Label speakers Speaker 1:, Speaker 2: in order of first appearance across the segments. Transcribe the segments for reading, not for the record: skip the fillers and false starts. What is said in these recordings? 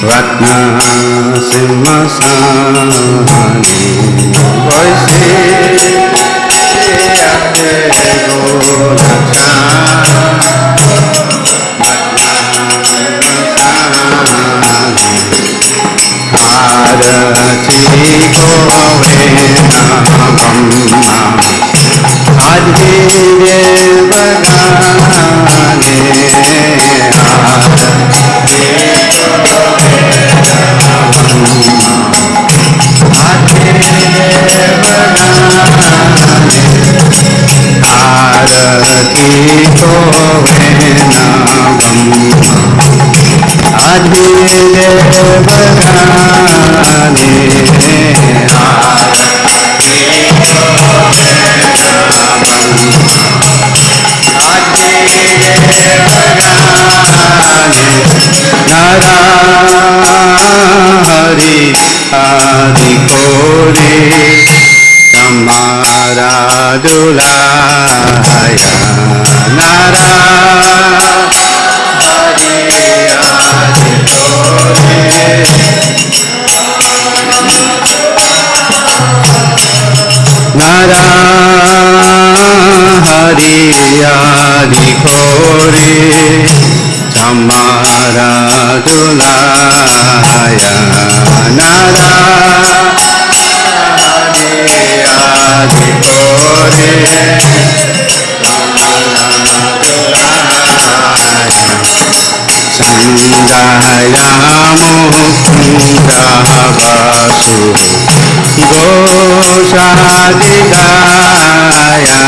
Speaker 1: रत्न सिंहासनी वैसे आते गोरक्षा आरती गोवे नमः आदि देव गाने आरती गोवे नमः आदि देव गाने हरि आदि कोरे तुम्हारा दुलाया नारा हरि आदि कोरे नारा हरि आदि कोरे हमारा दुलाया नारा आदि कोरे संगाया मुकुंदा वासु गोसादि गाया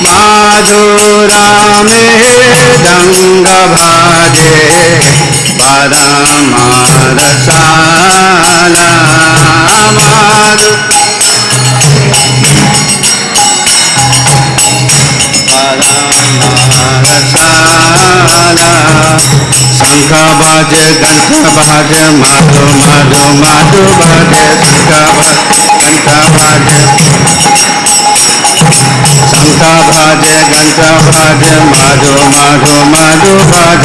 Speaker 1: माधुरा में दंग भाजे परमारसाला माधु परमारसाला शंख बाज घंट बाज माधु माधु माधु बाज शंख बाज शंख बाज घंट बाज माधु माधु माधु बाज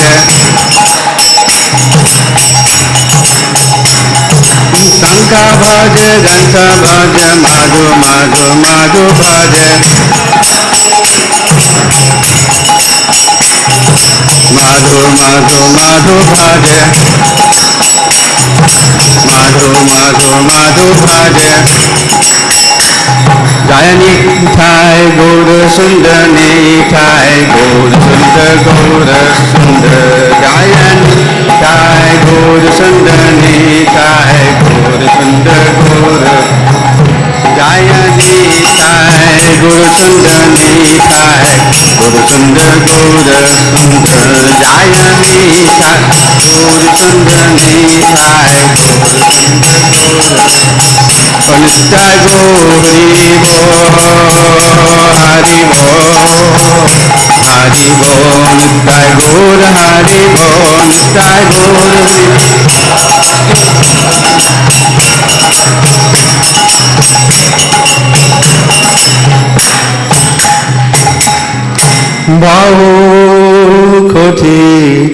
Speaker 1: शंख बाज घंट बाज माधु माधु माधु बाज माधु माधु माधु बाज माधु माधु माधु बाज जय निठाय गौर सुंदर निठाय गौर सुंदर जय निठाय गौर सुंदर निठाय गौर सुंदर जय निठाय गौर सुंदर निठाय गौर सुंदर जय बाहु कोटि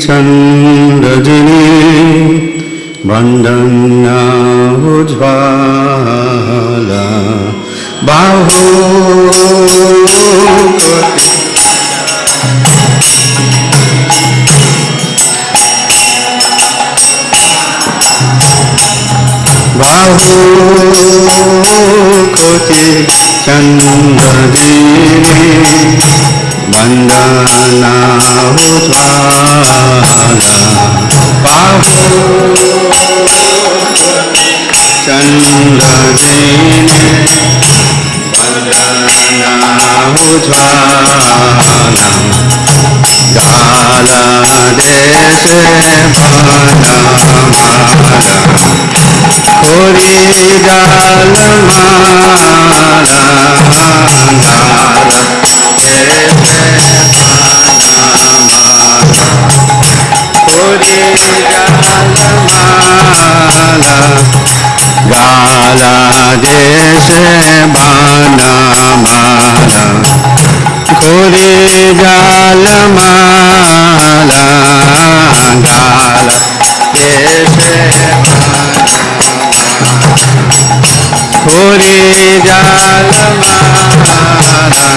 Speaker 1: चंद्रजनी वंदना उज्ज्वला बाहु कोटि चंद्रजनी वंदना उज्ज्वला बाहु चंद्रजनी वंदना उज्ज्वला गाला देश होरी गाल माला गाला देश बाना माला खोरी गाल माला गाला देश खोरी गाल माला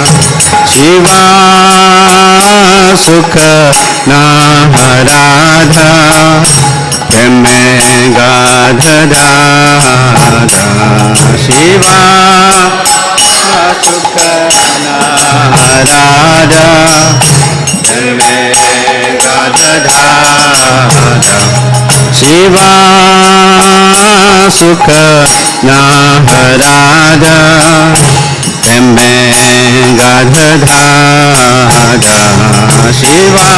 Speaker 1: शिवा सुख नाराधा में गाध दादा शिवा सुख नाराधा में गाध दादा शिवा सुख नाराधा में गाध दादा शिवा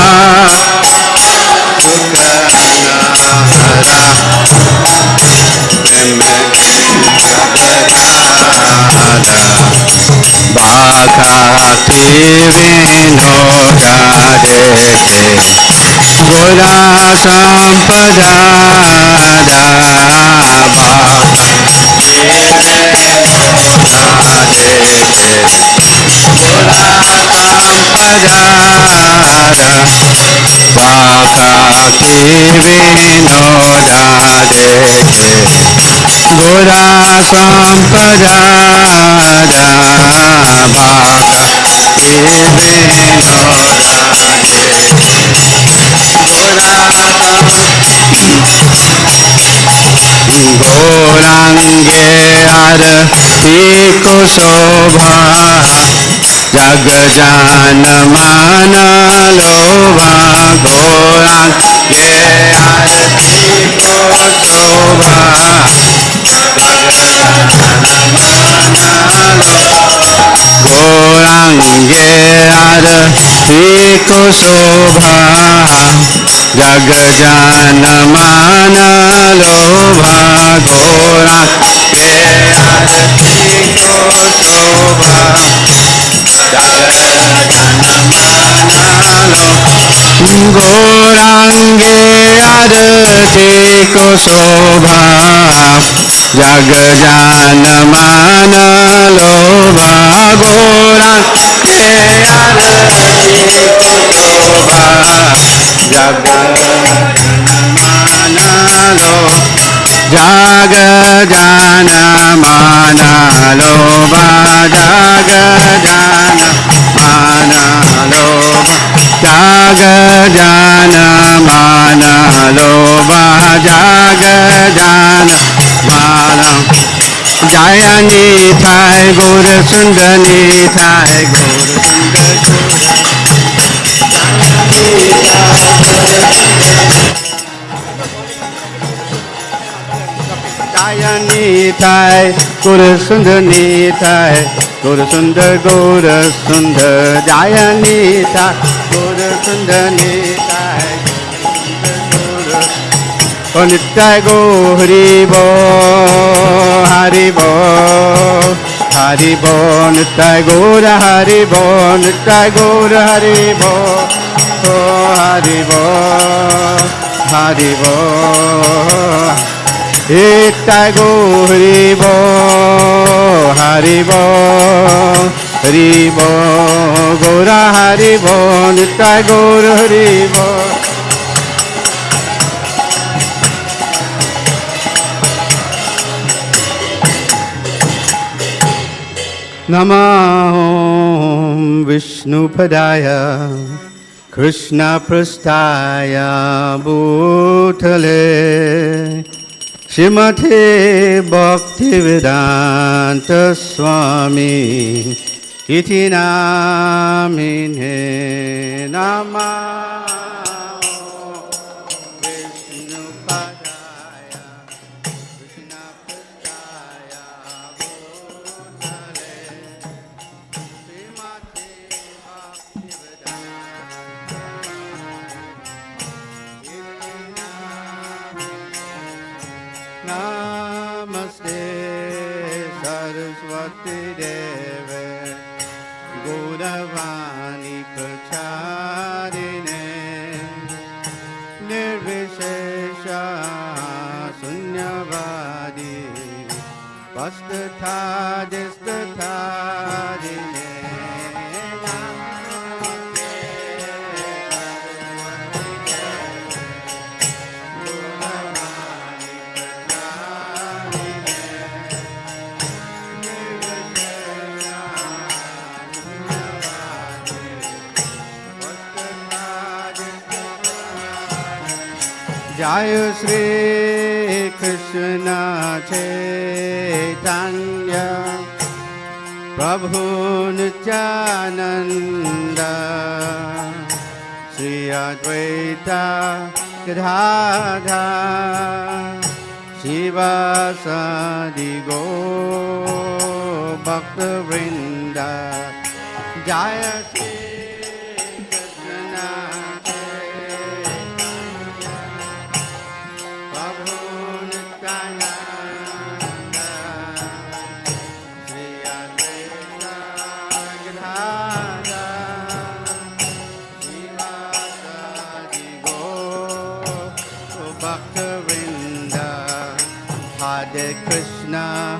Speaker 1: बाकाति विनोदा देखे गोरा संपदा बाकाति विनोदा देखे गोरा संपदा गौरांगे आरती को शोभा जग जान मान लोभा गौरांगे आरती को शोभा गौरांगे आरती को शोभा जग जान मान लोभा गौरांगे आरती को शोभा गौरांगे आरती को शोभा जग जान मान लोभा गौरांगे आरती को शोभा जग मान लो जाग जान मान लोभा जाग जान मान लोभा जाग जान मान लोभा जाग जान मान जय निताय गौर सुंदर निताय गौर जय निताय गौर सुंदर निताय गौर सुंदर जय निताय गौर सुंदर Nitai Nitai Gaur Haribo, Haribo, Haribo, Nitai Gaur Haribo, Nitai Gaur Haribo, oh Haribo, Haribo, Nitai Gaur Haribo, Haribo, Haribo, Gaur Haribo, Nitai Gaur Haribo. Namah Vishnupadaya Krishna Prasthaya Bhutale Srimate Bhaktivedanta Swami Iti Namine Namah Namaste Saraswati Deve Gauravani Pracharine Nirvishesha Sunyavadi Vastatha Distatharine Jaya Shri Krishna Chaitanya Prabhu Nityananda Shri Advaita Gadadhar Shivasadi Gaur Bhakta Vrinda Jaya Shri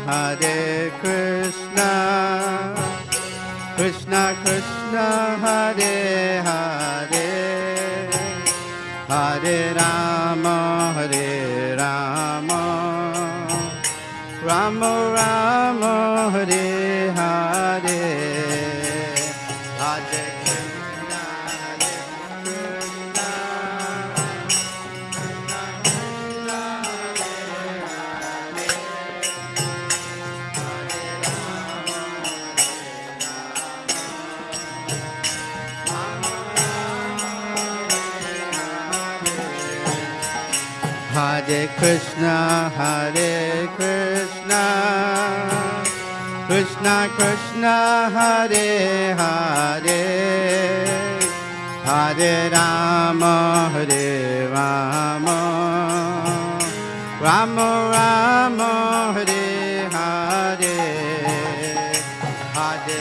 Speaker 1: Hare Krishna, Krishna Krishna, Hare Hare, Hare Rama, Rama Rama, Hare Hare, Hare Krishna, Hare Krishna, Krishna Krishna, Hare Hare, Hare Rama, Rama Rama, Hare Hare, Hare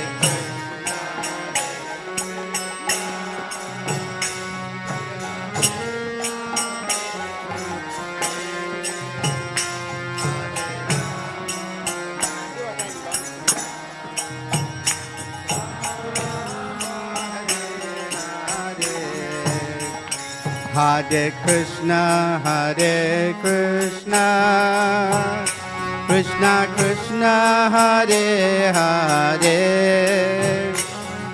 Speaker 1: Hare Krishna, Krishna Krishna, Hare Hare,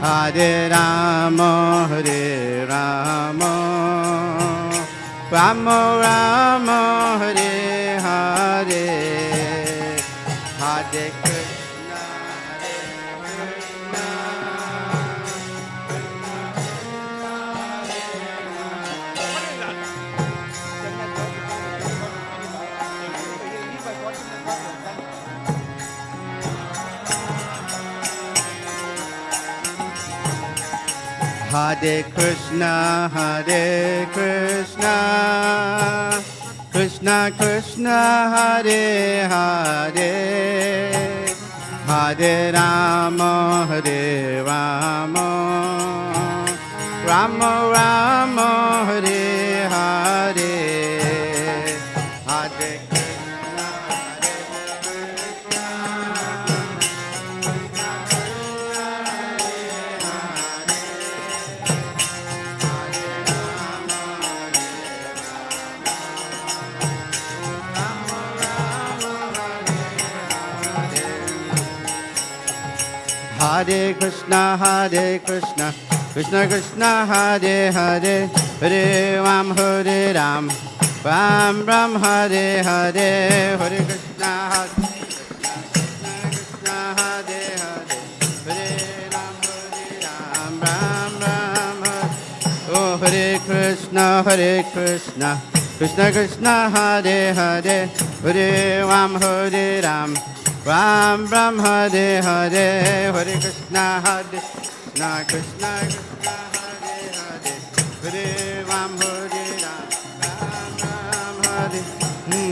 Speaker 1: Hare Rama, Rama Rama, Hare Hare, Hare Krishna, Hare Krishna, Krishna Krishna Krishna Hare Hare Hare Rama Hare Rama Rama Rama Hare Hare Hare Krishna Hare Krishna Hare Krishna Krishna Krishna Hare Hare Hare Ram Hare Ram Ram Ram Hare Hare Hare Krishna Hare Krishna Hare Hare Hare Ram Hare Ram Ram Ram Hare Oh Hare Krishna Krishna Krishna Hare Hare Hare Ram Hare Ram Ram Ram Hare Hare Hare Krishna Krishna Krishna Hare Hare Hare Ram Hare Ram Ram Ram Hare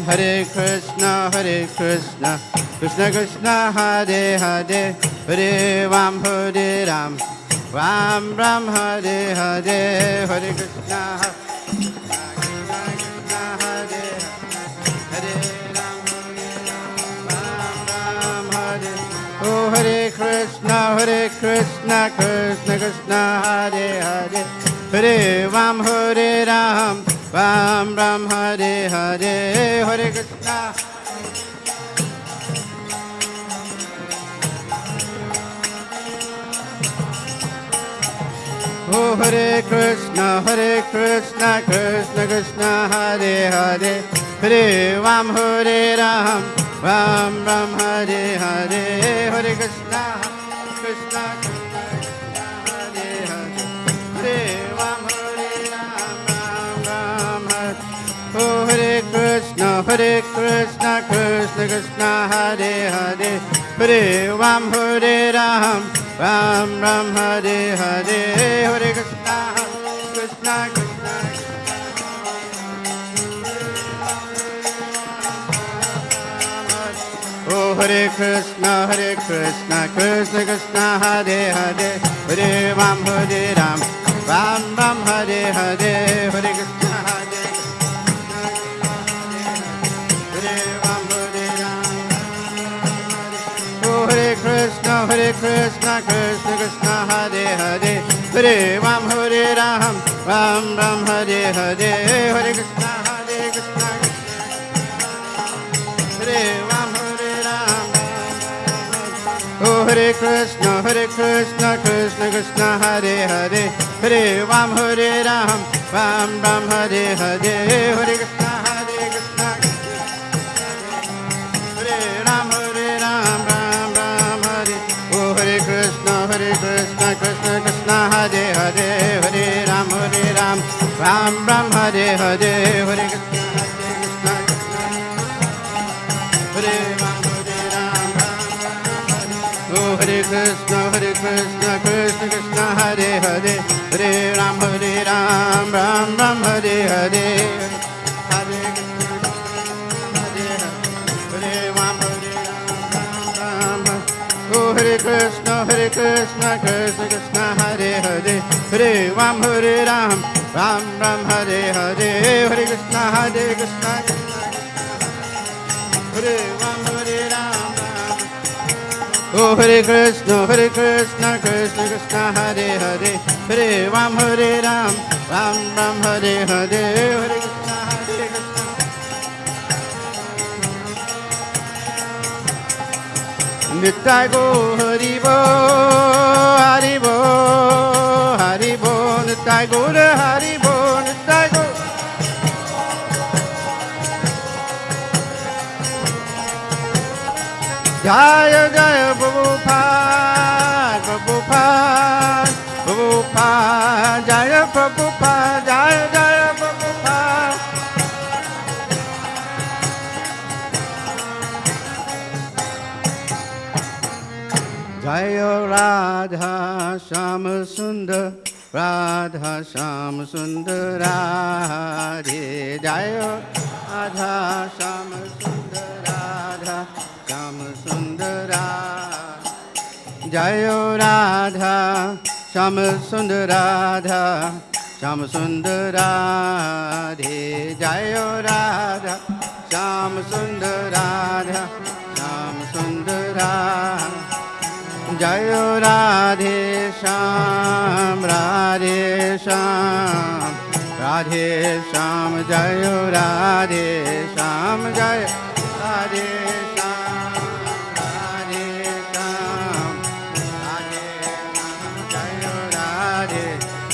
Speaker 1: Hare Krishna Krishna Krishna Hare Hare Hare Ram Hare Ram Ram Ram Hare Hare Hare Krishna Oh Hare Krishna Krishna Krishna Hare Hare Hare Ram Hare Ram Ram Ram Hare Hare Hare Krishna Oh Hare Krishna Krishna Krishna Hare Hare Hare Ram Hare Ram Ram Ram Hare Hare Hare Krishna Krishna Hare Hare Hare Ram Hare Ram Ram Ram Hare Oh Hare Krishna Krishna Hare Hare Hare Ram Hare Ram Ram Ram Hare Hare Hare Krishna Krishna Oh Hare Krishna Krishna Krishna Hare Hare Hare Ram Hare Ram Ram Ram Hare Hare Hare Krishna Hare Ram Hare Ram Oh Hare Krishna Krishna Hare Hare Hare Ram Hare Ram Ram Ram Hare Hare Hare Krishna Hare Ram Oh Hare Krishna Krishna Hare Hare Hare Ram Hare Ram Ram Ram Hare Hare Hare Krishna Hare Ram Hare Ram Ram Ram Hare Oh Hare Krishna Krishna Hare Hare Hare Ram Hare Ram Ram Ram Hare Hare Hare Krishna Hare Ram Hare Ram Oh Hare Krishna Krishna Hare Hare Hare Ram Hare Ram Ram Ram Hare Hare Hare Ram Hare Ram Oh Hare Krishna Krishna Hare Hare Hare Ram Hare Ram Ram Ram Hare Hare Hare Krishna Hare Ram Hare Ram Oh Hare Krishna Krishna Hare Hare Hare Ram Hare Ram Ram Ram Hare Hare Hare Krishna Nittai Go Hari Bo Hari Bo Hari Bo Nittai Go Hari Bo Nittai Go Jaya Jaya Prabhupada Prabhupada Prabhupada Jaya Prabhupada Jaya Jaya Prabhupada Jaya Radha Shama Sundar Radha Shama Sundar Radhe Jaya Radha, Shama Sundar Radha, Shama Sundar Radha. Jayo Radha, Shama Sundar Radha, Shama Sundar Radhe. Jayo Radha, Shama Sundar Radha, Shama Sundar Radha. Jayo Radhe Sham, Radhe Sham, Radhe Sham, Jayo Radhe Sham, Jayo Radhe Sham, Radhe Sham, Radhe Sham,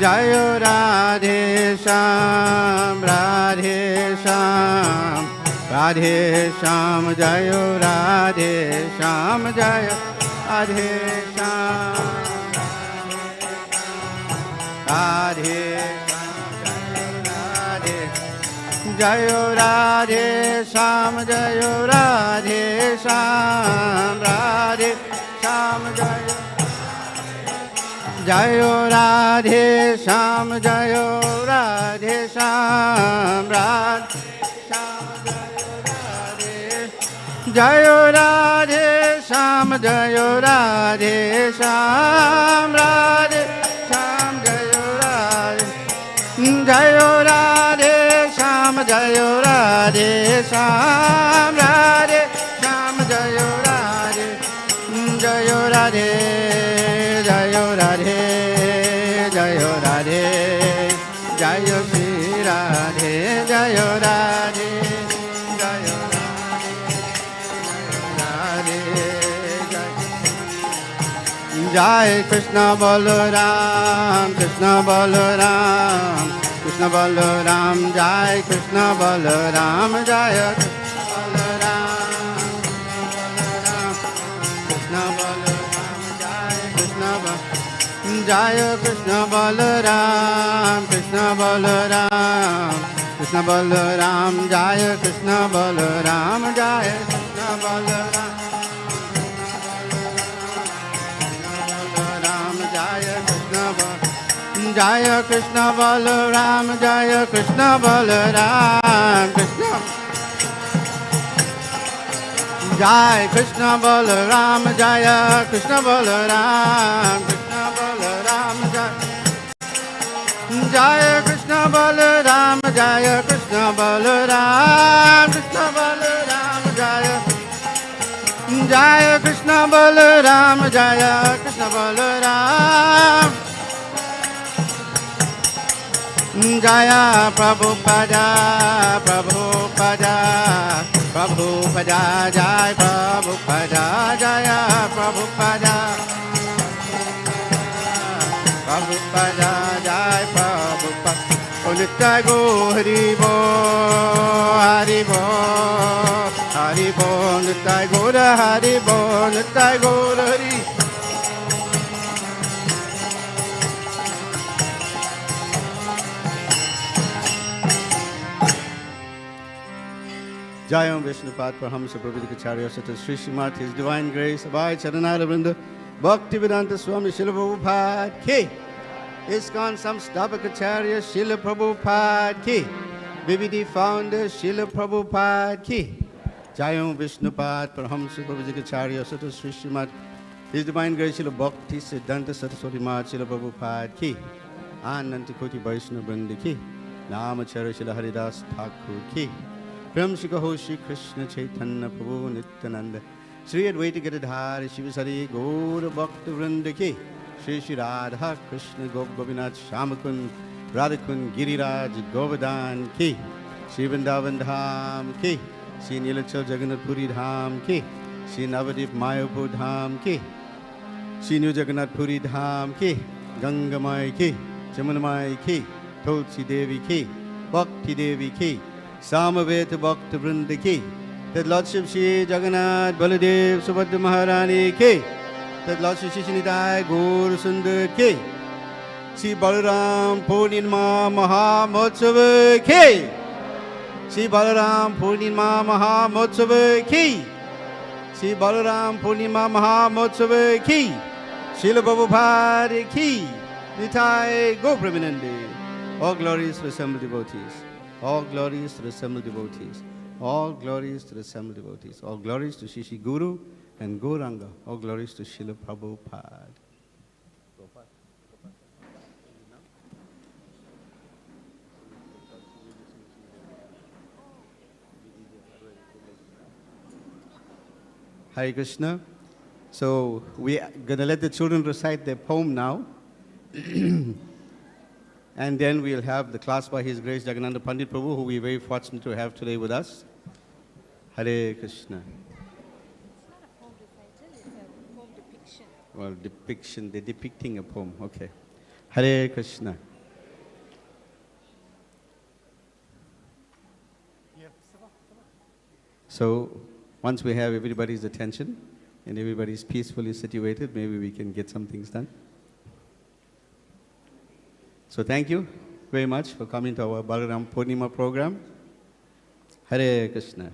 Speaker 1: Jayo Radhe Sham, Radhe Sham, Radhe Sham, Jayo Radhe Sham, Jayo Radhe Sham, Radhe Sham, Jayo Radhe Sham, Jayo Radhe Sham, Radhe Sham, Jayo Radhe Sham, Jayo Radhe Sham, Radhe Jayo Radhe Sham, Jayo Radhe Sham, Radhe Sham, Jayo Radhe, Jayo Radhe Sham, Jayo Radhe Sham, Radhe Sham, Jayo Radhe, Jayo Radhe, Jayo Radhe, Jayo Radhe, Jayo Shri Radhe, Jayo Radhe. Jai Krishna Balaram, Krishna Balaram, Krishna Balaram, Jai Krishna Balaram, Jai Krishna Balaram, Krishna Balaram, Jai Krishna Balaram, Jai Krishna Balaram, Krishna Balaram, Krishna Balaram, Jai Krishna Balaram, Jai Krishna Balaram. Jaya Krishna Balaram, Jaya Krishna Balaram, Krishna Jaya Krishna Balaram, Jaya Krishna Balaram, Krishna Balaram, Jaya Krishna Balaram, Jaya Krishna Balaram, Krishna Balaram, Jaya Jaya Krishna Balaram, Jaya Krishna Balaram. Jaya Prabhupada, Prabhupada, Prabhupada, Jaya Prabhupada, Jaya Prabhupada, Prabhupada, Jaya Prabhupada. Oh Nitya Go Hari Bo, Hari Bo, Hari Bo, Nitya Go Hari Bo, Nitya Go Hari. Jayam Vishnupad Prahamsa Prabhudikacharya Sata Sri Srimad His Divine Grace Abhay Charanara Vrinda Bhaktivedanta Swami Srila Prabhupada Ki ISKCON Samstapakacharya Srila Prabhupada Ki BBD Founder Srila Prabhupada Ki Jayam Vishnupad Prahamsa Prabhudikacharya Sata Sri Srimad His Divine Grace Srila Bhakti Siddhanta Saraswati Mat Srila Prabhupada Ki Ananta Koti Vaishnava Vrinda Ki Namacharya Srila Haridas Thakur Ki Prem Shikaho Shri Krishna Chaitanya Prabhu Nityananda Shri Advaita Gadadhara Shivasari Gaura Bhakta Vrinda Ki Shri Shri Radha Krishna Gop Gopinath Shamakun Radhakun Giriraj Govardhan Ki Shri Vrindavan Dham Ki Shri Nilachal Jagannath Puri Dham Ki Shri Navadip Mayapur Dham Ki Shri New Jagannath Puri Dham Ki Gangamai Ki Chamanamai Ki Tulsi Devi Ki Bhakti Devi Ki Samaveta Bhakta Vrinda Ki That Lordship Shri Jagannath Baladev Subhadra Maharani Ki That Lordship Shri Nidai Gaur Sundar Ki Shri Balaram Purnima Mahamotsava Ki Shri Balaram Purnima Mahamotsava Ki Shri Balaram Purnima Mahamotsava Ki Srila Prabhupada Ki Nitai Go Premanande. All glories for assembled devotees. All glories to the assembled devotees. All glories to the assembled devotees. All glories to Shishi Guru and Gauranga. All glories to Srila Prabhupada. Hare Krishna. So we are going to let the children recite their poem now. And then we'll have the class by His Grace Jagannath Pandit Prabhu, who we're very fortunate to have today with us. Hare Krishna.
Speaker 2: It's not a poem recital, it's a poem depiction.
Speaker 1: Well, depiction, they're depicting a poem. Okay. Hare Krishna. So once we have everybody's attention and everybody's peacefully situated, maybe we can get some things done. So thank you very much for coming to our Balaram Purnima program. Hare Krishna.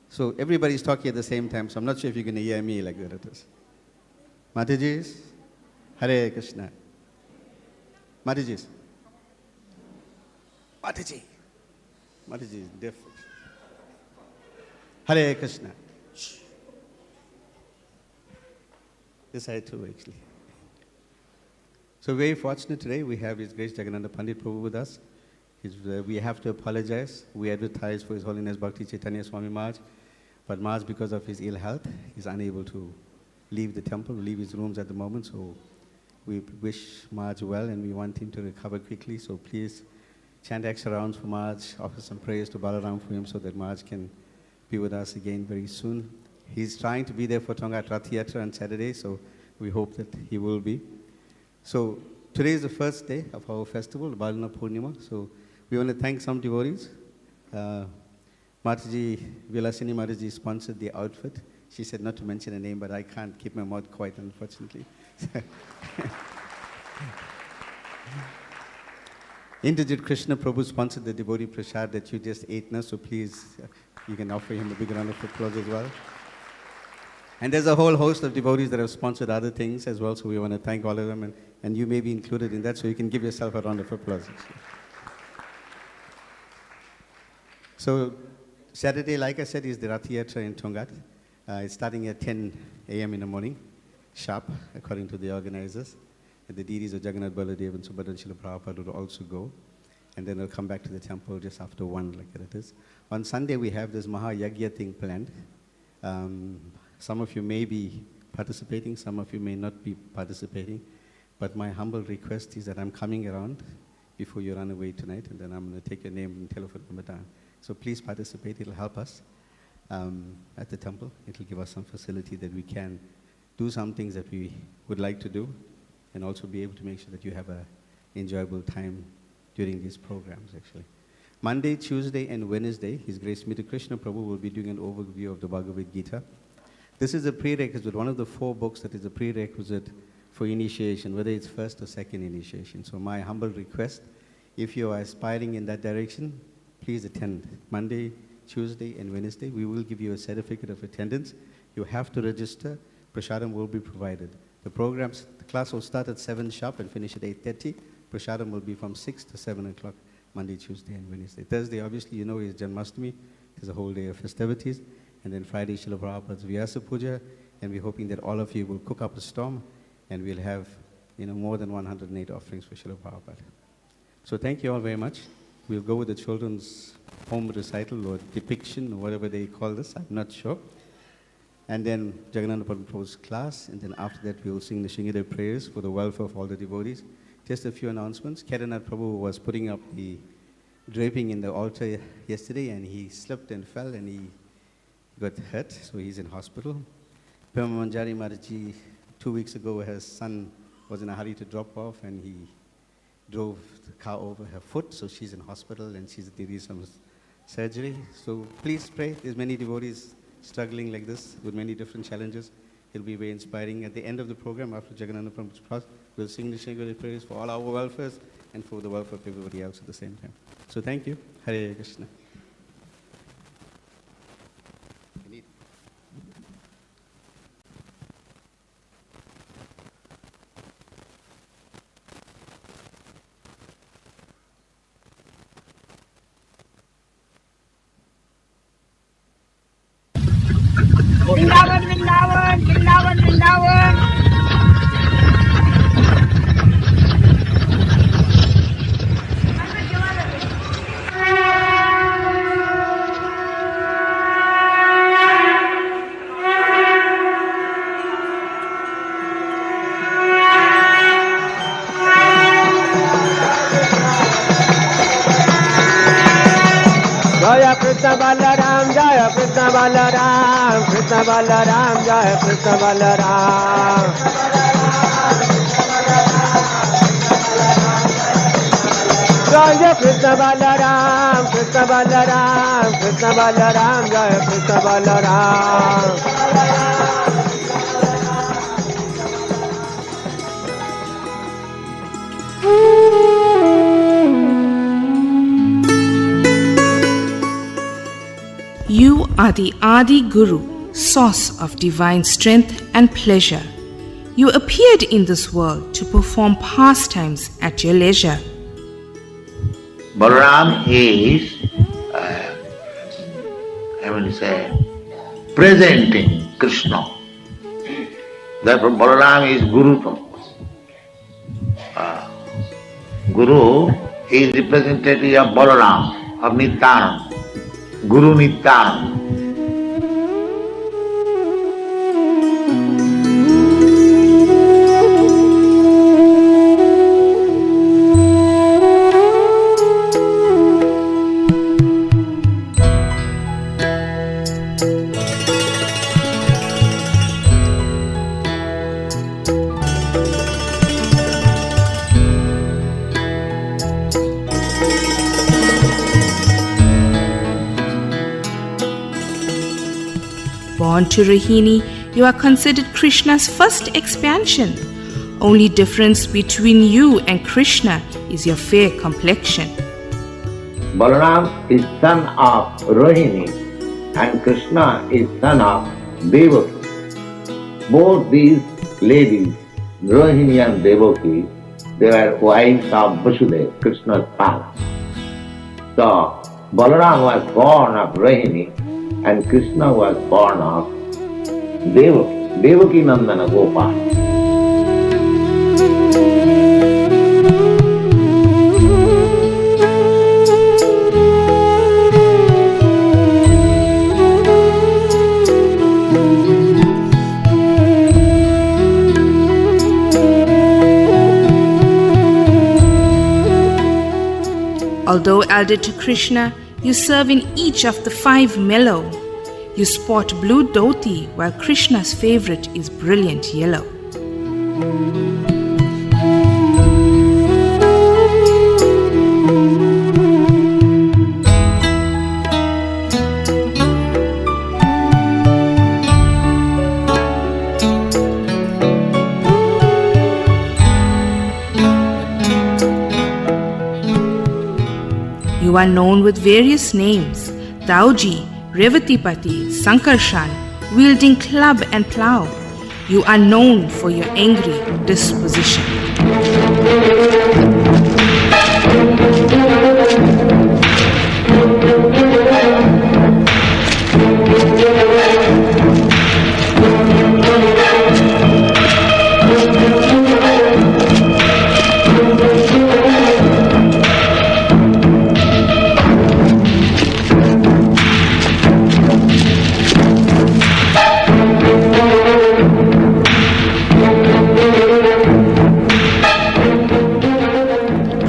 Speaker 1: So everybody's talking at the same time, so I'm not sure if you're going to hear me like that it is. Matajis, Hare Krishna. Matajis. Mataji. Mataji is deaf. Hare Krishna. Shh. This side too, actually. So very fortunate today, we have His Grace Jagannath Pandit Prabhu with us. We have to apologize. We advertised for His Holiness Bhakti Chaitanya Swami Maharaj, but Maharaj, because of his ill health, is unable to leave the temple, leave his rooms at the moment. So we wish Maharaj well, and we want him to recover quickly. So please chant extra rounds for Maharaj, offer some prayers to Balaram for him so that Maharaj can be with us again very soon. He's trying to be there for Tongat Rath Yatra on Saturday, so we hope that he will be. So today is the first day of our festival, Balaram Purnima. So we want to thank some devotees. Mataji, Vilasini Mataji sponsored the outfit. She said not to mention a name, but I can't keep my mouth quiet, unfortunately. Indrajit Krishna Prabhu sponsored the devotee prasad that you just ate now, so please, you can offer him a big round of applause as well. And there's a whole host of devotees that have sponsored other things as well, so we want to thank all of them, and you may be included in that, so you can give yourself a round of applause. So Saturday, like I said, is the Rath Yatra in Tongat. It's starting at 10 a.m. in the morning, sharp, according to the organizers. And the deities of Jagannath, Baladev, and Subhadra and Srila Prabhupada will also go. And then they'll come back to the temple just after 1, like it is. On Sunday, we have this Mahayagya thing planned. Some of you may be participating, some of you may not be participating. But my humble request is that I'm coming around before you run away tonight, and then I'm going to take your name and telephone number down. So please participate, it'll help us at the temple. It'll give us some facility that we can do some things that we would like to do, and also be able to make sure that you have an enjoyable time during these programs, actually. Monday, Tuesday, and Wednesday, His Grace Mr. Krishna Prabhu will be doing an overview of the Bhagavad Gita. This is a prerequisite, one of the 4 books that is a prerequisite for initiation, whether it's first or second initiation. So my humble request, if you are aspiring in that direction, please attend Monday, Tuesday, and Wednesday. We will give you a certificate of attendance. You have to register. Prasadam will be provided. The class will start at 7 sharp and finish at 8:30. Prasadam will be from 6 to 7 o'clock, Monday, Tuesday, and Wednesday. Thursday, obviously, you know, is Janmashtami. It's a whole day of festivities. And then Friday, Srila Prabhupada's Vyasa Puja. And we're hoping that all of you will cook up a storm, and we'll have, more than 108 offerings for Srila Prabhupada. So thank you all very much. We'll go with the children's poem recital or depiction or whatever they call this, I'm not sure. And then Jagannath Prabhu's class, and then after that we will sing the Shingadev prayers for the welfare of all the devotees. Just a few announcements. Jagannath Prabhu was putting up the draping in the altar yesterday, and he slipped and fell, and he got hurt, so he's in hospital. Pema Manjari Maharaji, 2 weeks ago, her son was in a hurry to drop off, and he drove the car over her foot, so she's in hospital, and she's needing some surgery. So please pray. There's many devotees struggling like this with many different challenges. It'll be very inspiring. At the end of the program, after Jagannath Prabhu's class, we'll sing the Shingadev prayers for all our welfares and for the welfare of everybody else at the same time. So thank you. Hare Krishna. Jaya Krishna Balaram, Jaya Krishna Balaram, Krishna Balaram, Jaya Krishna Balaram. Jaya Krishna Balaram, Krishna Balaram, Krishna Balaram, Jaya Krishna Balaram.
Speaker 3: You are the Adi Guru, source of divine strength and pleasure. You appeared in this world to perform pastimes at your leisure.
Speaker 4: Balaram is, presenting Krishna. Therefore, Balaram is Guru. Guru is representative of Balaram, of Nityananda. Guru Nityananda.
Speaker 3: Born to Rohini, you are considered Krishna's first expansion. Only difference between you and Krishna is your fair complexion.
Speaker 4: Balaram is son of Rohini and Krishna is son of Devaki. Both these ladies, Rohini and Devaki, they were wives of Vasudeva, Krishna's father. So, Balaram was born of Rohini and Krishna was born of Devaki, Devaki Nandana Gopal.
Speaker 3: Although elder to Krishna, you serve in each of the 5 mellow. You sport blue dhoti while Krishna's favorite is brilliant yellow. You are known with various names: Dauji, Revatipati, Sankarshan, wielding club and plough. You are known for your angry disposition.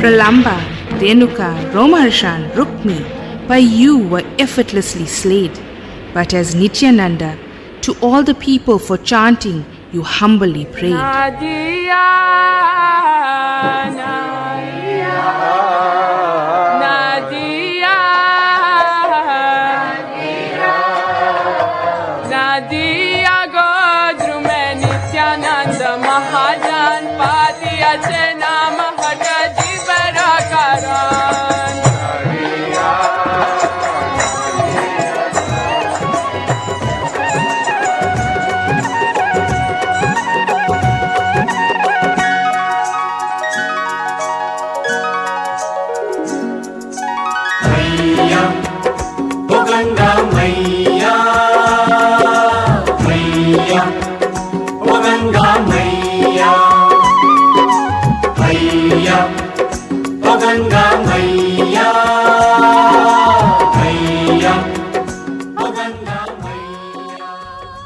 Speaker 3: Pralamba, Denuka, Romaharshan, Rukmi, by you were effortlessly slayed. But as Nityananda, to all the people for chanting, you humbly prayed.
Speaker 5: Nadia, Nadia, Nadia, Nadia, Godru mein Nityananda Mahajan Patiya che naam hata jibara karan.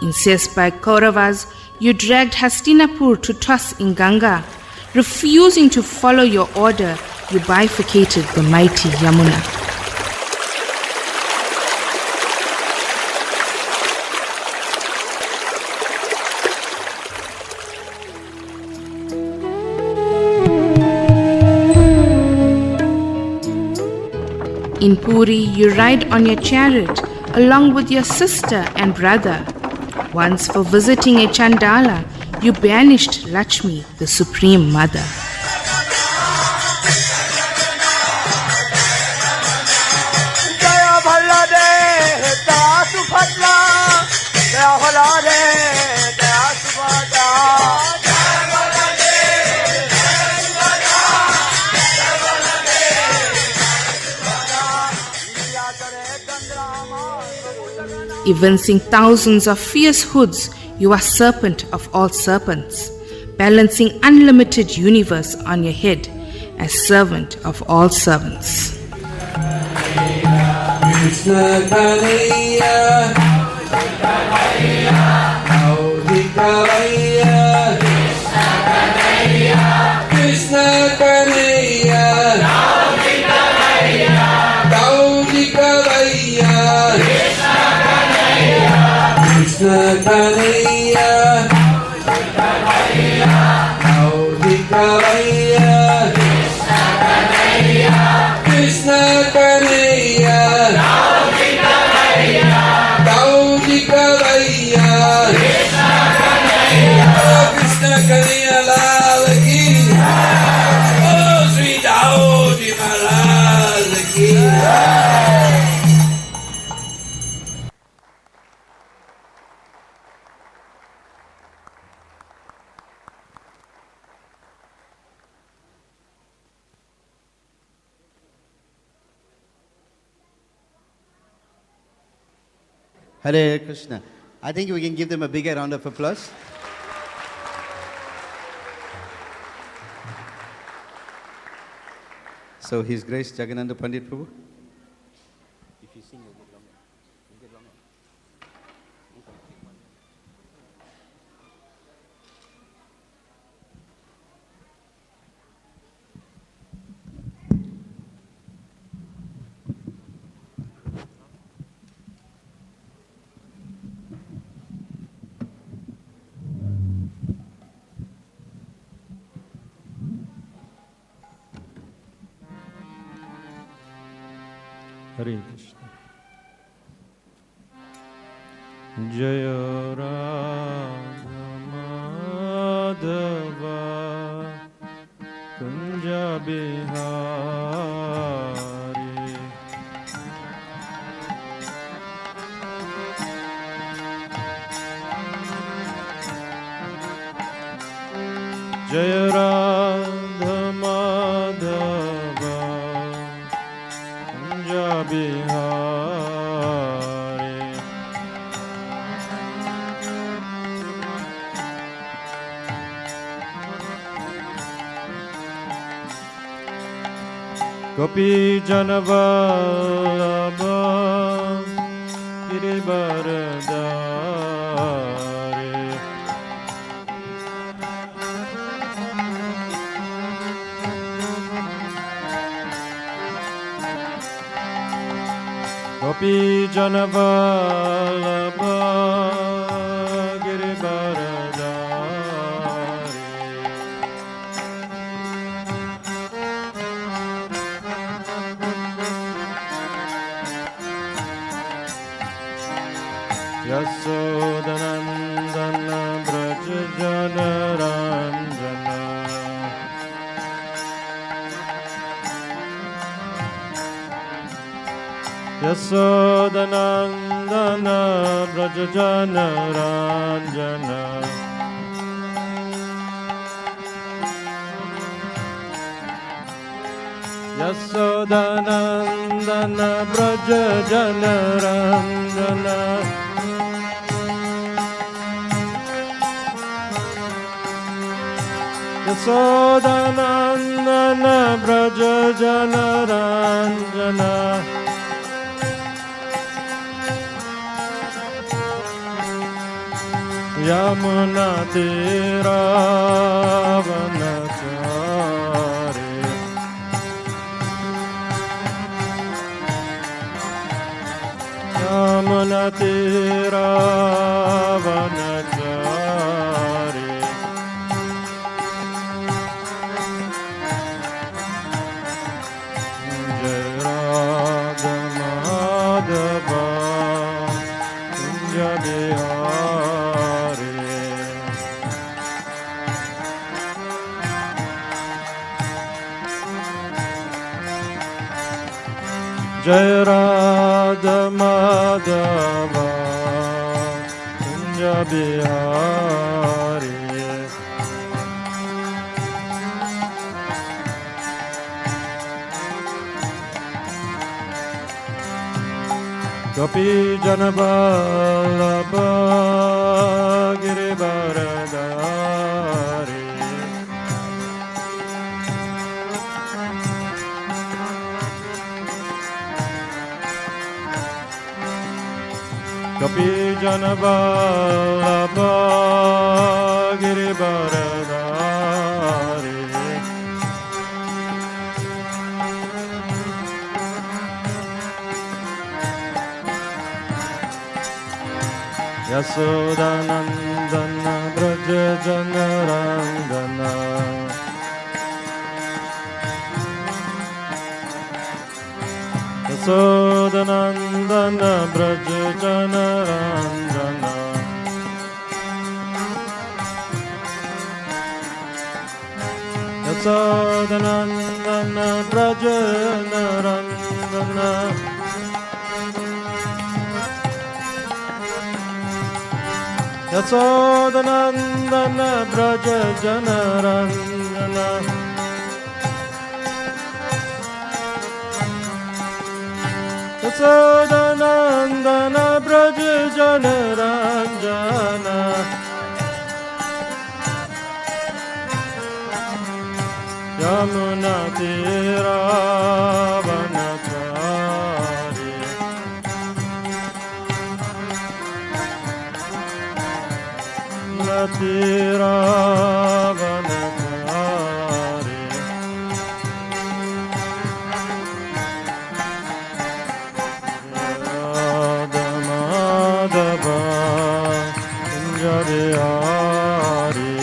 Speaker 3: Incensed by Kauravas, you dragged Hastinapur to toss in Ganga. Refusing to follow your order, you bifurcated the mighty Yamuna. In Puri, you ride on your chariot along with your sister and brother. Once, for visiting a Chandala, you banished Lakshmi, the Supreme Mother. Evincing thousands of fierce hoods, you are serpent of all serpents, balancing unlimited universe on your head as servant of all servants.
Speaker 6: Krishna Kanhaiya, Gauri Kavaiya, Krishna Kanhaiya, Gauri Kavaiya, Krishna Kanhaiya, Gauri Kavaiya, Krishna Kanhaiya, Gauri Kavaiya, Krishna Kanhaiya Lal ki, oh Sri Daudi Maharaj ki.
Speaker 1: Hare Krishna. I think we can give them a bigger round of applause. So His Grace Jagannath Pandit Prabhu. If you sing, you'll get longer. You'll get longer.
Speaker 7: Hare Krishna. Jaya Radha Madhava Kunja Bihari Jaya Radha Madhava Kunja Bihari Gopi Janavallabha Girivaradari Gopi Janavallabha Girivaradari Yasodanandana Braja Janaranjana Yasodanandana Braja Janaranjana Yasodanandana Braja Janaranjana Yasodanandana Braja Janaranjana Yamuna Tira Vanachari Yamuna Tira Vanachari Jai Jai Radha Madhava Kunja Bihari. Gopi Janaballabha Girivaradari. Gopi Janaballabha Girivaradari. Yasodanandana Braja Janarandana. Yasodanandana Braja Janarandana. Yasodanandana Braja Janarandana. Yasodanandana Braja Janarandana. Yasodanandana Braja Janarandana. Yamuna Tira Vanachari. Tira Vanachari. Radha Madhava Kunja Bihari.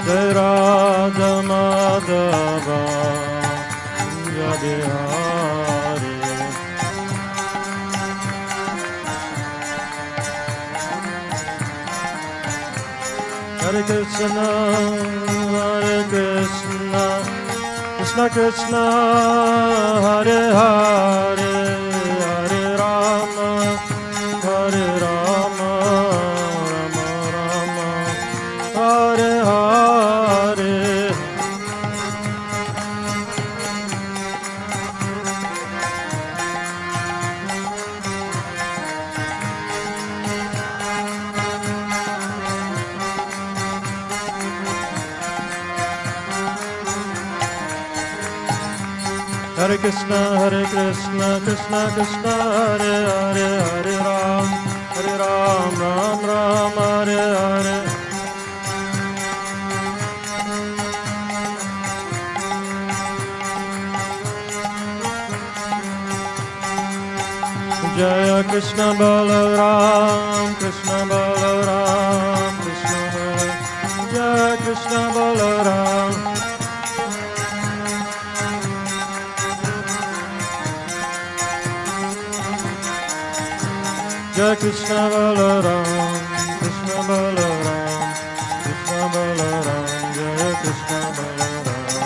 Speaker 7: Jai Radha Madhava Kunja Bihari. Hare Krishna, Hare Krishna, Krishna Krishna, Hare Hare, Hare Rama, Hare Rama, Rama Rama, Hare Hare. Hare Krishna, Krishna Krishna, Hare Hare, Hare Ram, Ram Ram, Hare Hare. Jaya Krishna Balaram, Krishna Balaram, Krishna Balaram. Jaya Krishna Balaram. Jai Krishna Balaram, Krishna Balaram, Krishna Balaram, Jai Krishna Balaram.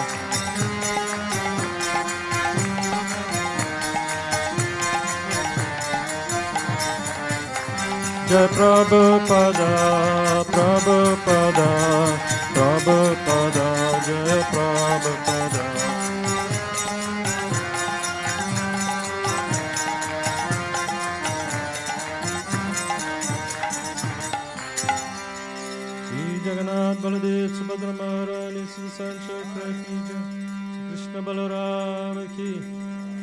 Speaker 7: Jai Prabhupada, Prabhupada, Prabhupada, Jai Prabhupada. Jagannath Baladev Subhadra Maharani Sancho Kraki Krishna Balaram ki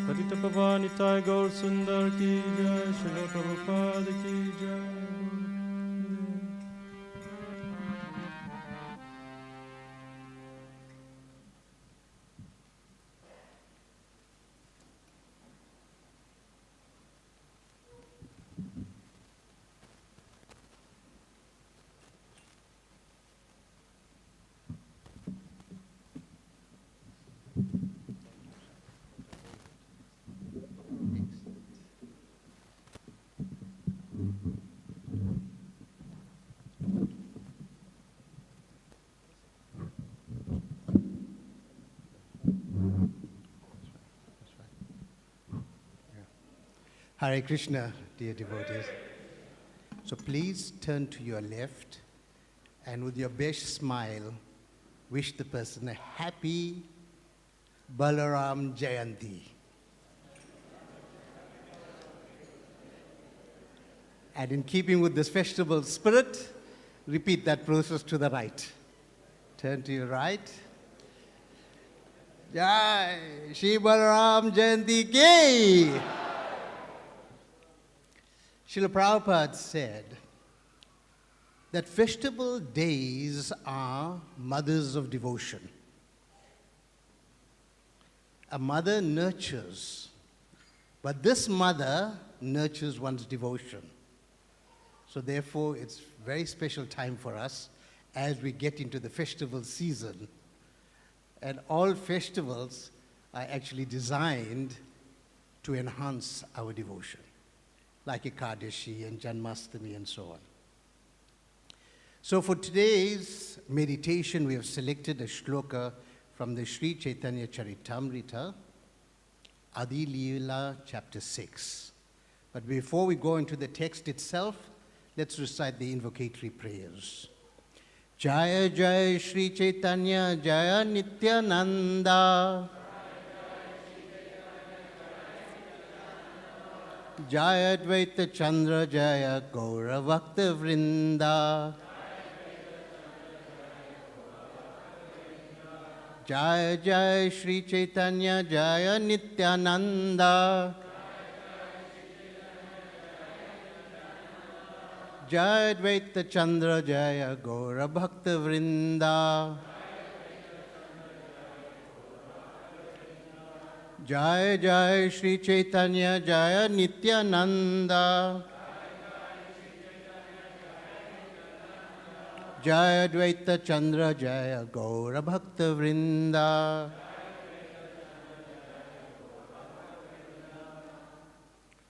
Speaker 7: Patita Pavani Tai Gaur Sundar ki jai Srila Prabhupada ki jai.
Speaker 1: Hare Krishna, dear devotees. So please turn to your left and with your best smile, wish the person a happy Balaram Jayanti. And in keeping with this festival spirit, repeat that process to the right. Turn to your right. Jai Shri Balaram Jayanti Ki! Srila Prabhupada said that festival days are mothers of devotion. A mother nurtures, but this mother nurtures one's devotion. So therefore, it's a very special time for us as we get into the festival season. And all festivals are actually designed to enhance our devotion, like Ekadashi and Janmashtami and so on. So for today's meditation, we have selected a shloka from the Sri Chaitanya Charitamrita, Adi Leela, chapter 6. But before we go into the text itself, let's recite the invocatory prayers. Jaya Jaya Sri Chaitanya Jaya Nityananda Jaya Advaita Chandra Jaya Gaura Bhakta Vrinda Jaya Jaya Sri Chaitanya Jaya Nityananda Jaya Advaita Chandra Jaya Gaura Bhakta Vrinda Jaya Jaya Sri Chaitanya Jaya Nityananda Jaya Advaita Chandra Jaya Gaura Bhakta Vrinda.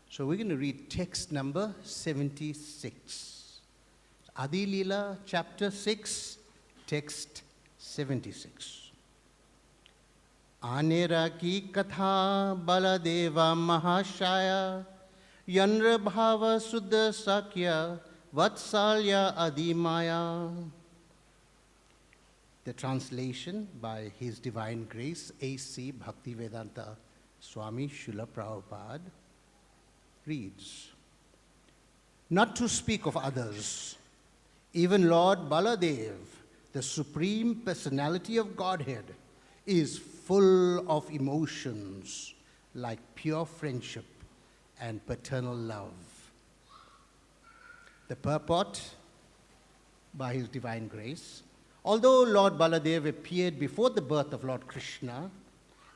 Speaker 1: So we're going to read text number 76. Adi Leela, chapter 6, text 76. Anera ki katha Baladeva Mahashaya Yanra Bhava Suddha Sakya Vatsalya Adimaya. The translation by His Divine Grace, A.C. Bhaktivedanta Swami Srila Prabhupada, reads, not to speak of others, even Lord Baladev, the Supreme Personality of Godhead, is full of emotions like pure friendship and paternal love. The purport by His Divine Grace, although Lord Baladev appeared before the birth of Lord Krishna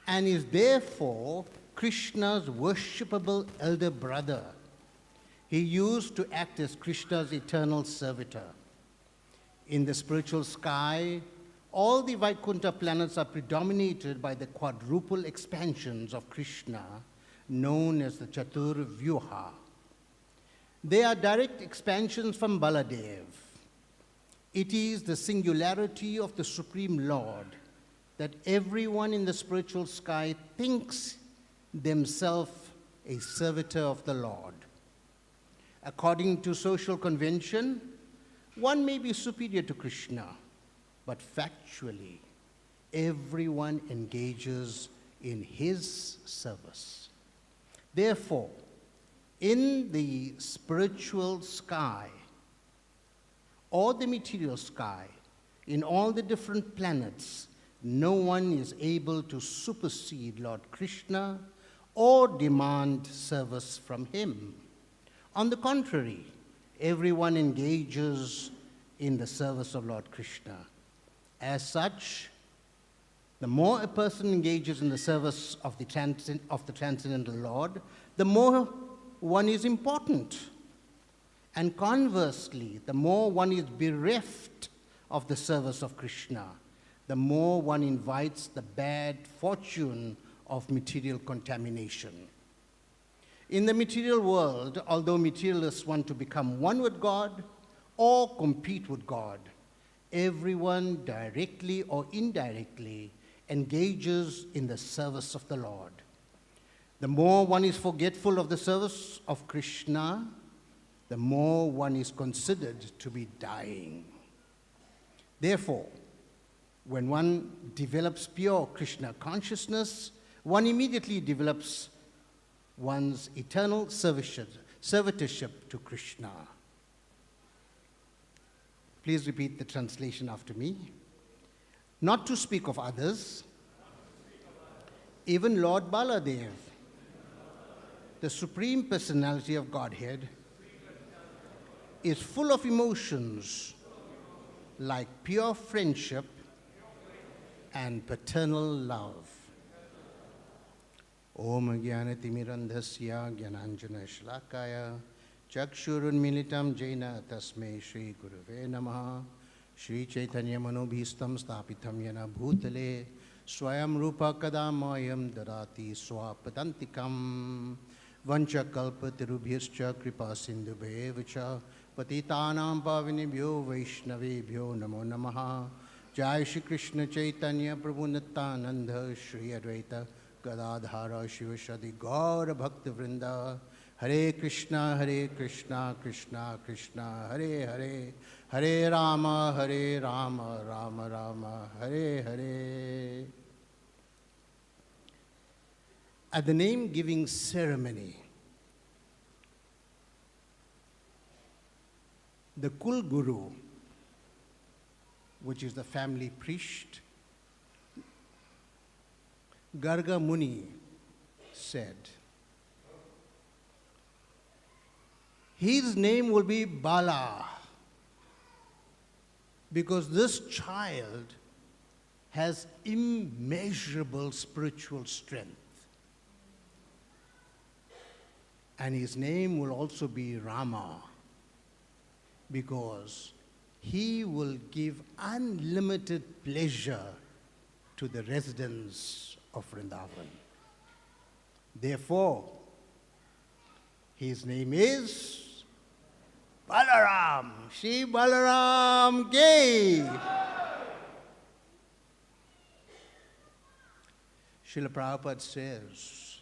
Speaker 1: and is therefore Krishna's worshipable elder brother, he used to act as Krishna's eternal servitor. In the spiritual sky, all the Vaikuntha planets are predominated by the quadruple expansions of Krishna, known as the Chatur Vyuha. They are direct expansions from Baladev. It is the singularity of the Supreme Lord that everyone in the spiritual sky thinks themselves a servitor of the Lord. According to social convention, one may be superior to Krishna, but factually, everyone engages in his service. Therefore, in the spiritual sky or the material sky, in all the different planets, no one is able to supersede Lord Krishna or demand service from him. On the contrary, everyone engages in the service of Lord Krishna. As such, the more a person engages in the service of the transcendental Lord, the more one is important. And conversely, the more one is bereft of the service of Krishna, the more one invites the bad fortune of material contamination. In the material world, although materialists want to become one with God or compete with God, everyone directly or indirectly engages in the service of the Lord. The more one is forgetful of the service of Krishna, the more one is considered to be dying. Therefore, when one develops pure Krishna consciousness, one immediately develops one's eternal servitorship to Krishna. Please repeat the translation after me. Not to speak of others, even Lord Baladev, the Supreme Personality of Godhead, is full of emotions like pure friendship and paternal love. Om Jnanatimirandhasya Jnananjana Shlakaya Chakshurunmilitam Jaina Tasmai Shri Gurave Namaha Shri Chaitanya Manobhistam Stapitam Yana Bhutale Swayam Rupa Kadamayam Darati Swapadantikam Vanchakalpatirubhyascha Kripa Sindhubhevacha Patitanam Pavinibhyo Vaishnavebhyo Namo Namaha Jai Shri Krishna Chaitanya Prabhu Nityananda Shri Advaita Gadadhara Shiva Shadi Gaura Bhakta Vrinda Hare Krishna Krishna Krishna Hare Hare Hare Rama Rama Rama Hare Hare. At the name-giving ceremony, the Kul Guru, which is the family priest, Garga Muni, said, his name will be Bala, because this child has immeasurable spiritual strength. And his name will also be Rama, because he will give unlimited pleasure to the residents of Vrindavan. Therefore, his name is Balaram. Shri Balaram Ki. Srila Prabhupada says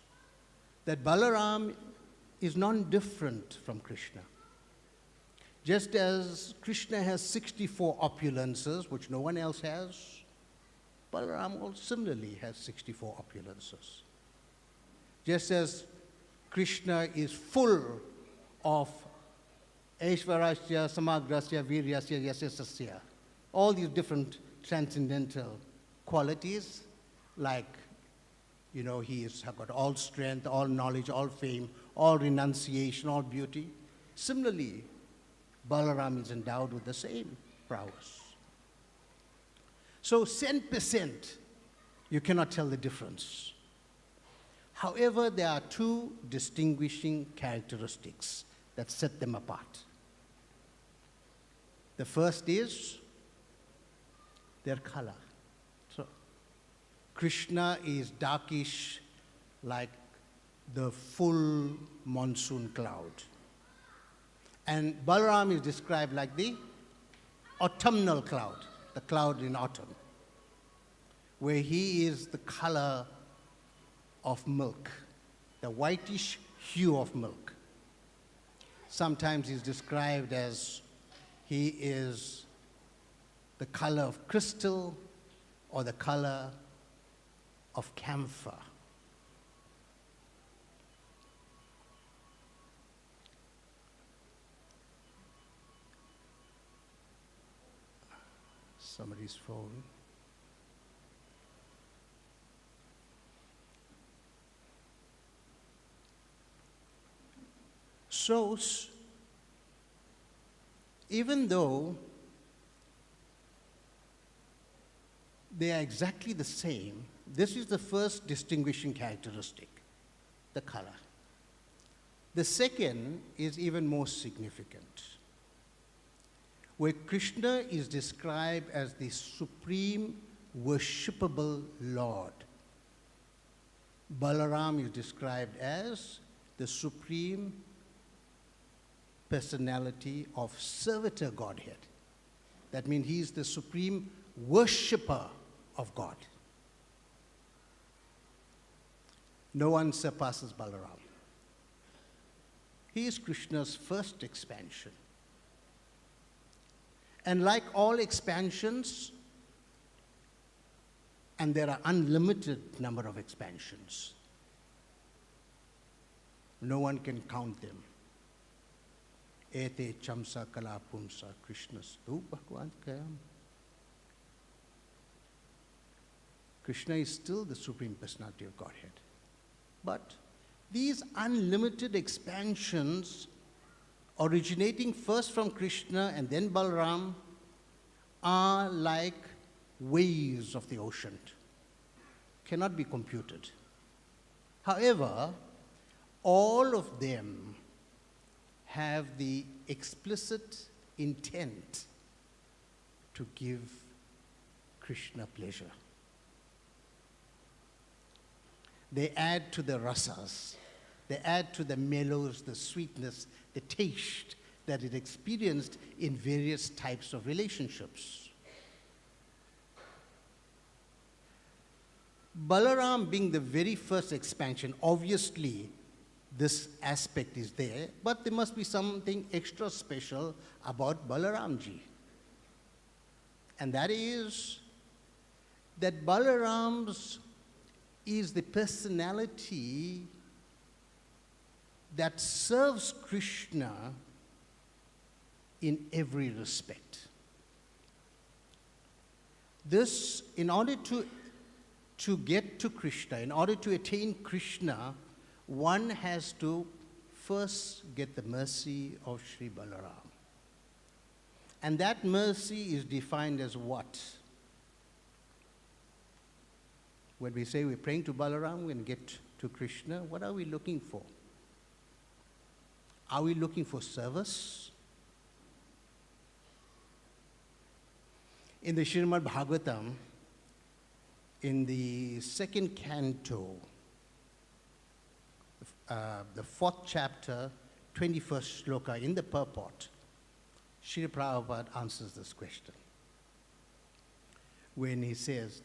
Speaker 1: that Balaram is non-different from Krishna. Just as Krishna has 64 opulences, which no one else has, Balaram also similarly has 64 opulences. Just as Krishna is full of Aishvarasya, Samagrasya, Viryasya, Yasasasya, all these different transcendental qualities, like, he has got all strength, all knowledge, all fame, all renunciation, all beauty. Similarly, Balaram is endowed with the same prowess. So 100%, you cannot tell the difference. However, there are two distinguishing characteristics that set them apart. The first is their color. So, Krishna is darkish like the full monsoon cloud. And Balaram is described like the autumnal cloud, the cloud in autumn, where he is the color of milk, the whitish hue of milk. Sometimes he's described as he is the color of crystal or the color of camphor. Somebody's phone. So, even though they are exactly the same, this is the first distinguishing characteristic, the color. The second is even more significant, where Krishna is described as the supreme worshipable Lord. Balaram is described as the supreme personality of servitor Godhead. That means he is the supreme worshipper of God. No one surpasses Balaram. He is Krishna's first expansion. And like all expansions, and there are unlimited number of expansions, no one can count them. Ete chamsa kala pumsa Krishnastu Bhagwan Kayam. Krishna is still the Supreme Personality of Godhead. But these unlimited expansions, originating first from Krishna and then Balaram, are like waves of the ocean. Cannot be computed. However, all of them have the explicit intent to give Krishna pleasure. They add to the rasas, they add to the mellows, the sweetness, the taste that it experienced in various types of relationships. Balaram being the very first expansion, obviously this aspect is there, but there must be something extra special about Balaramji. And that is that Balaram's is the personality that serves Krishna in every respect. This, in order to get to Krishna, in order to attain Krishna, one has to first get the mercy of Sri Balaram. And that mercy is defined as what? When we say we're praying to Balaram, we're going to get to Krishna, what are we looking for? Are we looking for service? In the Srimad Bhagavatam, in the second canto, the fourth chapter, 21st shloka, in the purport, Srila Prabhupada answers this question when he says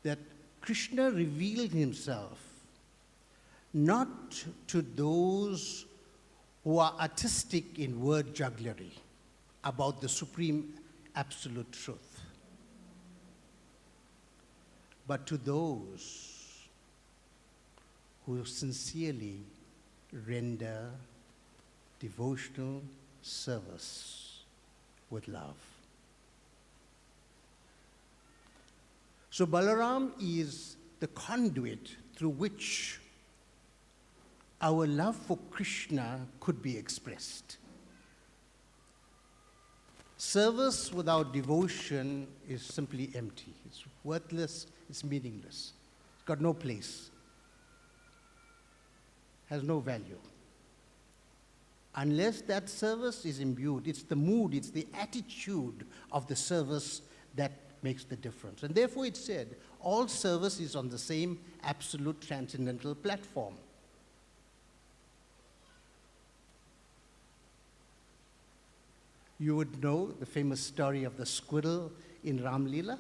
Speaker 1: that Krishna revealed himself not to those who are artistic in word jugglery about the supreme absolute truth, but to those who sincerely render devotional service with love. So Balaram is the conduit through which our love for Krishna could be expressed. Service without devotion is simply empty. It's worthless, it's meaningless. It's got no place, has no value. Unless that service is imbued, it's the mood, it's the attitude of the service that makes the difference. And therefore it said, all service is on the same absolute transcendental platform. You would know the famous story of the squirrel in Ram Leela.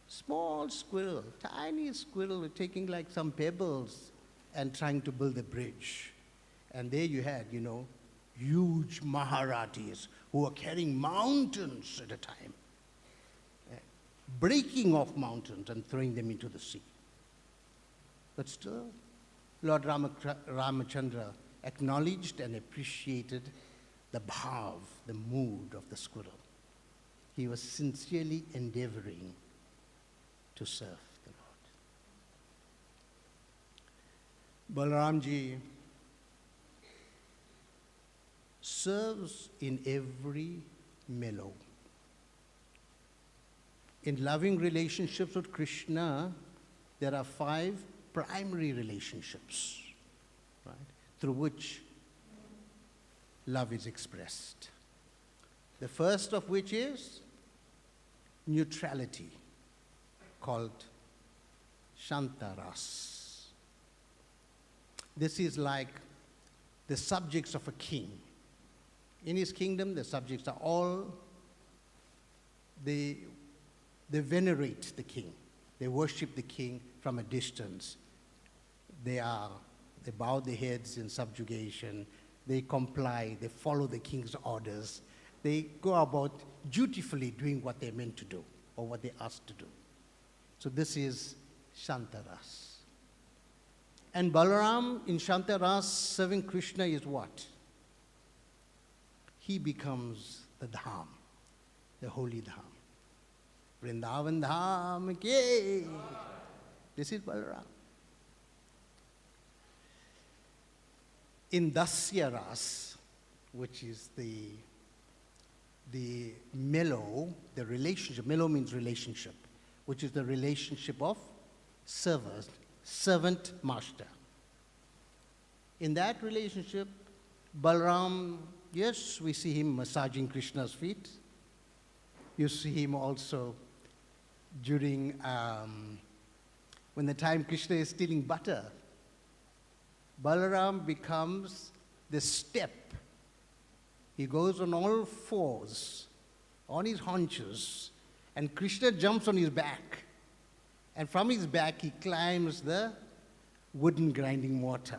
Speaker 1: Small squirrel, tiny squirrel taking like some pebbles and trying to build a bridge. And there you had, huge Maharatis who were carrying mountains at a time, breaking off mountains and throwing them into the sea. But still, Lord Ramachandra acknowledged and appreciated the bhav, the mood of the squirrel. He was sincerely endeavoring to serve the Lord. Balaramji serves in every mellow. In loving relationships with Krishna, there are 5 primary relationships, right, through which love is expressed. The first of which is neutrality, called Shantaras. This is like the subjects of a king. In his kingdom, the subjects are all, they venerate the king. They worship the king from a distance. they bow their heads in subjugation, they comply, they follow the king's orders, they go about dutifully doing what they're meant to do or what they're asked to do. So this is Shantaras. And Balaram in Shantaras serving Krishna is what? He becomes the Dham, the holy Dham. Vrindavan Dham ke. This is Balaram. In Dasya Ras, which is the mellow, the relationship, mellow means relationship, which is the relationship of servant master. In that relationship, Balaram, yes, we see him massaging Krishna's feet. You see him also during when the time Krishna is stealing butter. Balaram becomes the step. He goes on all fours, on his haunches, and Krishna jumps on his back. And from his back, he climbs the wooden grinding mortar.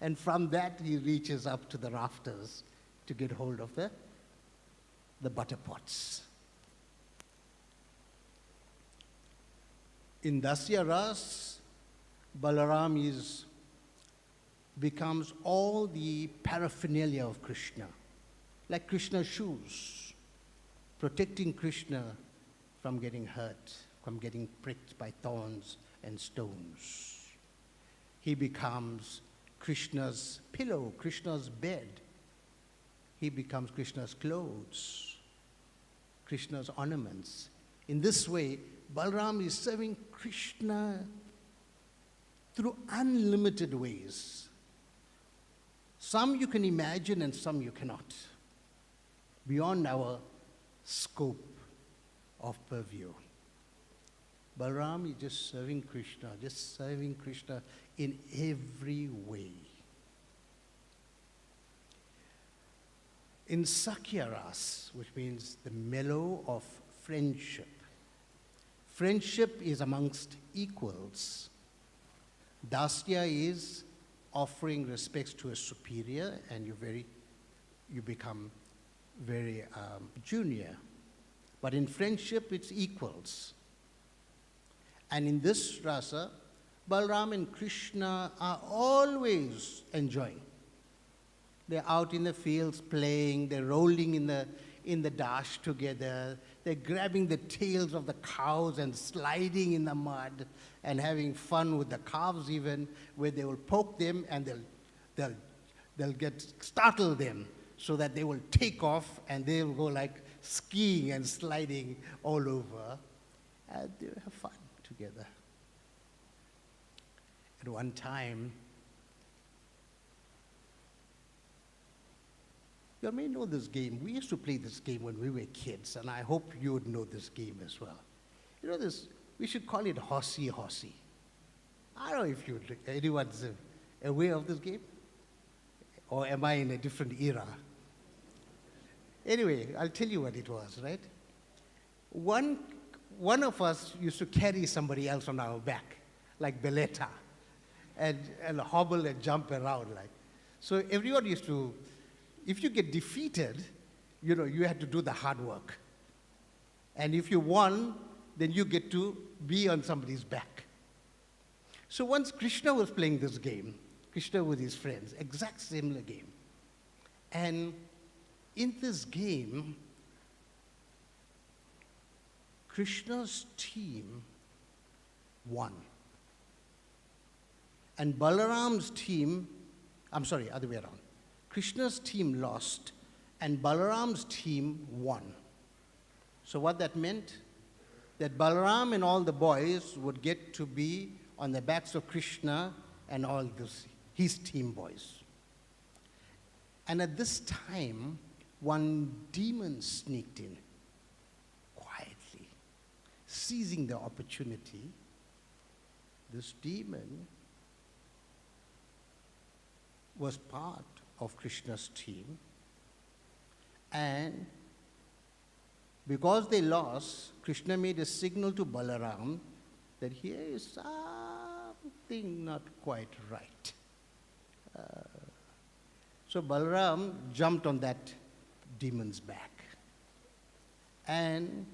Speaker 1: And from that, he reaches up to the rafters to get hold of the butter pots. In Dasya Ras, Balaram becomes all the paraphernalia of Krishna, like Krishna's shoes, protecting Krishna from getting hurt, from getting pricked by thorns and stones. He becomes Krishna's pillow, Krishna's bed. He becomes Krishna's clothes, Krishna's ornaments. In this way, Balaram is serving Krishna through unlimited ways. Some you can imagine and some you cannot, beyond our scope of purview. Balaram is just serving Krishna in every way. In Sakya Ras, which means the mellow of friendship, friendship is amongst equals. Dasya is offering respects to a superior, and you become very junior. But in friendship, it's equals. And in this rasa, Balaram and Krishna are always enjoying. They're out in the fields playing, they're rolling in the dash together, they're grabbing the tails of the cows and sliding in the mud and having fun with the calves even, where they will poke them and they'll startle them so that they will take off and they'll go like skiing and sliding all over, and they have fun together. At one time, you may know this game. We used to play this game when we were kids, and I hope you would know this game as well. You know this, we should call it Horsey Horsey. I don't know if anyone's aware of this game, or am I in a different era? Anyway, I'll tell you what it was, right? One of us used to carry somebody else on our back, like Beletta, and hobble and jump around like. So everyone used to, if you get defeated, you had to do the hard work. And if you won, then you get to be on somebody's back. So once Krishna was playing this game, Krishna with his friends, exact similar game. And in this game, Krishna's team won. And Balaram's team, other way around. Krishna's team lost, and Balaram's team won. So what that meant? That Balaram and all the boys would get to be on the backs of Krishna and all his team boys. And at this time, one demon sneaked in quietly, seizing the opportunity. This demon was part of Krishna's team, and because they lost, Krishna made a signal to Balaram that here is some something not quite right. So Balaram jumped on that demon's back. And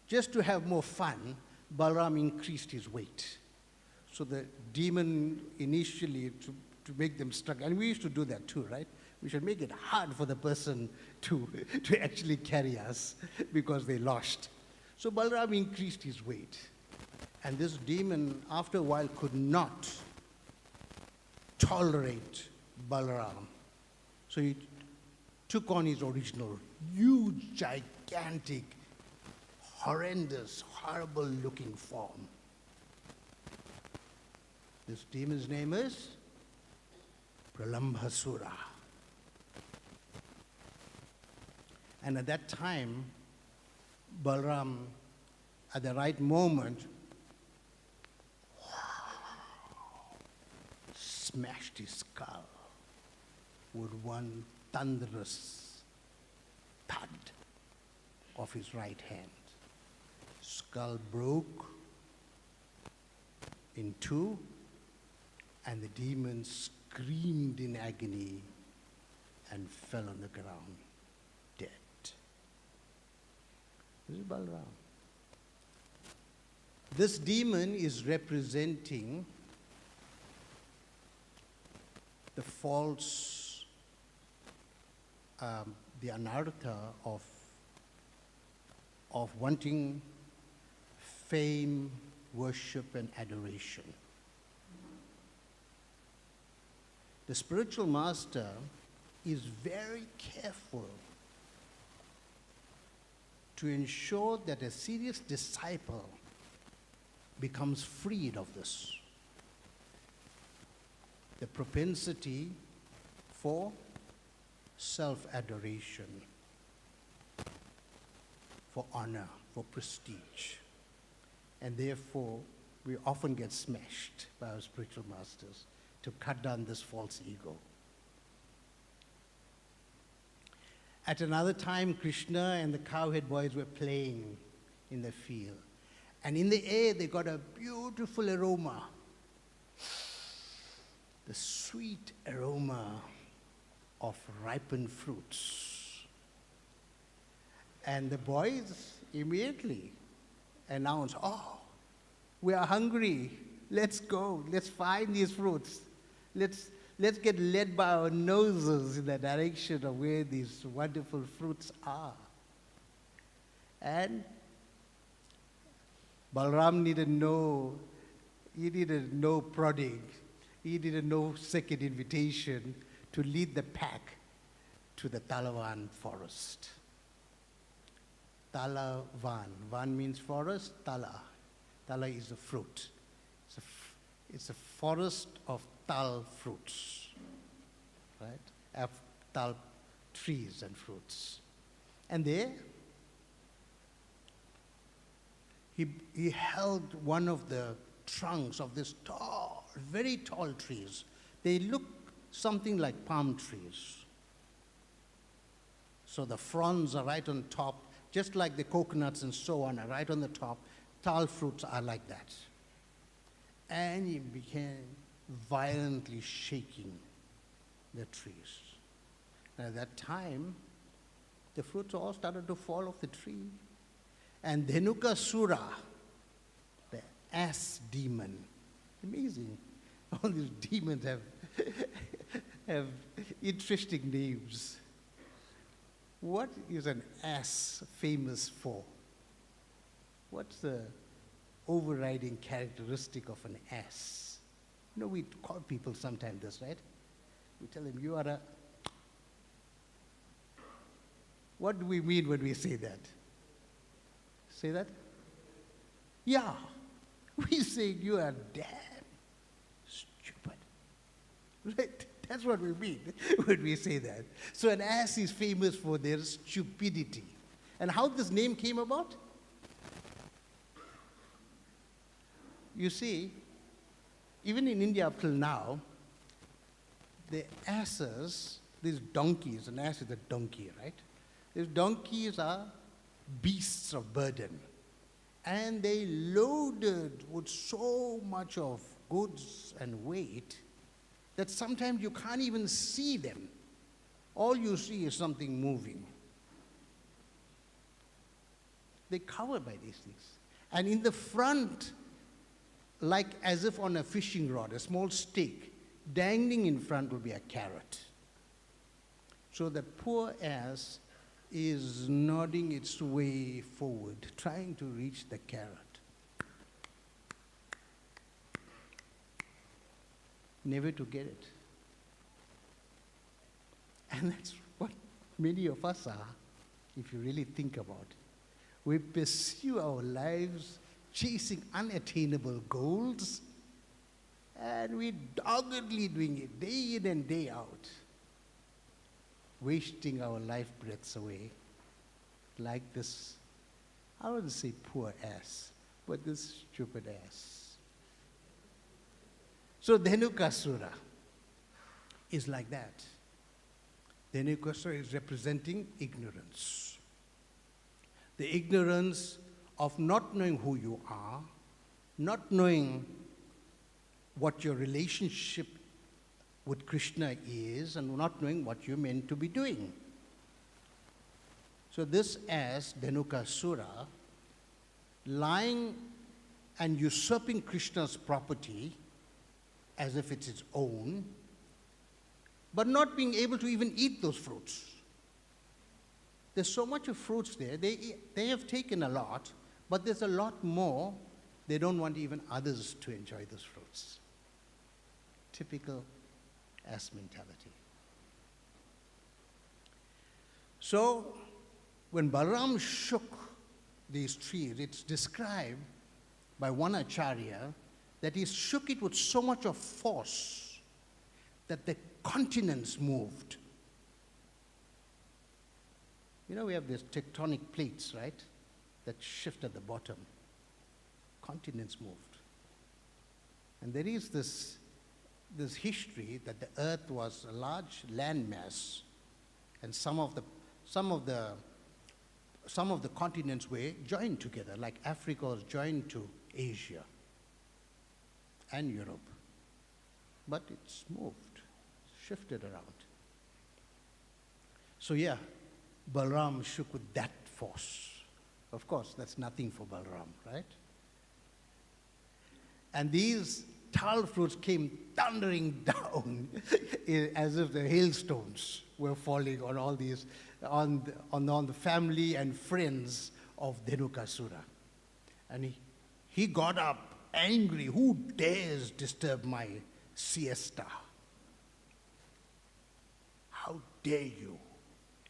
Speaker 1: just to have more fun, Balaram increased his weight. So the demon initially, to make them struggle, and we used to do that too, right? We should make it hard for the person to actually carry us because they lost. So Balaram increased his weight. And this demon, after a while, could not tolerate Balaram. So he took on his original, huge, gigantic, horrendous, horrible-looking form. This demon's name is Pralambhasura. And at that time, Balaram, at the right moment, smashed his skull with one thunderous thud of his right hand. Skull broke in two, and the demon screamed in agony and fell on the ground dead. This is Balaram. This demon is representing the false, the anartha of wanting fame, worship, and adoration. The spiritual master is very careful to ensure that a serious disciple becomes freed of this. The propensity for self-adoration, for honor, for prestige. And therefore, we often get smashed by our spiritual masters to cut down this false ego. At another time, Krishna and the cowhead boys were playing in the field. And in the air, they got a beautiful aroma. The sweet aroma of ripened fruits. And the boys immediately announced, "Oh, we are hungry. Let's go. Let's find these fruits. Let's get led by our noses in the direction of where these wonderful fruits are." And Balaram needed no prodding. He needed no second invitation to lead the pack to the Talavan forest. Talavan. Van means forest. Tala. Tala is a fruit. It's a forest of tal fruits, right? Tal trees and fruits. And there, he held one of the trunks of this tall, very tall trees. They look something like palm trees. So the fronds are right on top, just like the coconuts and so on are right on the top. Tal fruits are like that. And he began violently shaking the trees. And at that time, the fruits all started to fall off the tree. And Dhenukasura, the ass demon, amazing. All these demons have interesting names. What is an ass famous for? What's the overriding characteristic of an ass? You know, we call people sometimes this, right? We tell them, you are a... What do we mean when we say that? Say that? Yeah. We say you are damn stupid. Right? That's what we mean when we say that. So an ass is famous for their stupidity. And how this name came about? You see, even in India up till now, the asses, these donkeys, an ass is a donkey, right? These donkeys are beasts of burden.
Speaker 8: And they loaded with so much of goods and weight that sometimes you can't even see them. All you see is something moving. They're covered by these things. And in the front, like as if on a fishing rod, a small stick, dangling in front will be a carrot. So the poor ass is nodding its way forward, trying to reach the carrot. Never to get it. And that's what many of us are, if you really think about it. We pursue our lives chasing unattainable goals, and we're doggedly doing it day in and day out, wasting our life breaths away like this, I wouldn't say poor ass, but this stupid ass. So Dhenukasura is like that. Dhenukasura is representing ignorance. The ignorance of not knowing who you are, not knowing what your relationship with Krishna is, and not knowing what you're meant to be doing. So this as Dhenukasura, lying and usurping Krishna's property as if it's its own, but not being able to even eat those fruits. There's so much of fruits there. They have taken a lot, but there's a lot more. They don't want even others to enjoy those fruits. Typical ass mentality. So, when Balaram shook these trees, it's described by one Acharya that he shook it with so much of force that the continents moved. You know, we have these tectonic plates, right, that shift at the bottom. Continents moved. And there is this history that the earth was a large landmass, and some of the continents were joined together, like Africa was joined to Asia and Europe. But it's moved, shifted around. So yeah, Balaram shook with that force. Of course, that's nothing for Balaram, right? And these tal fruits came thundering down as if the hailstones were falling on all these, on the family and friends of Dhenukasura. And he got up angry. Who dares disturb my siesta? How dare you,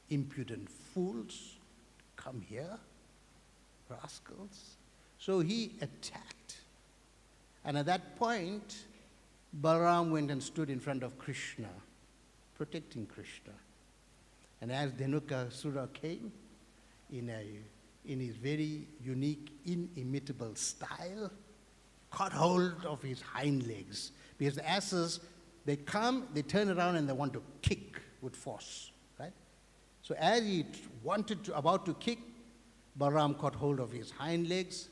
Speaker 8: impudent fools, come here, rascals? So he attacked. And at that point, Balaram went and stood in front of Krishna, protecting Krishna. And as Dhenukasura came, in his very unique, inimitable style, caught hold of his hind legs. Because the asses, they come, they turn around and they want to kick with force, right? So as he about to kick, Balaram caught hold of his hind legs,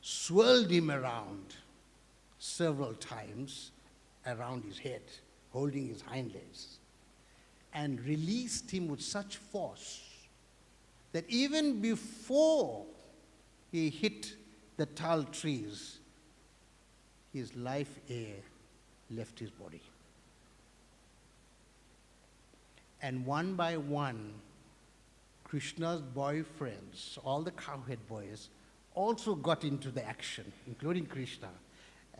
Speaker 8: swirled him around several times around his head, holding his hind legs, and released him with such force that even before he hit the tal trees, his life air left his body. And one by one, Krishna's boyfriends, all the cowhead boys, also got into the action, including Krishna.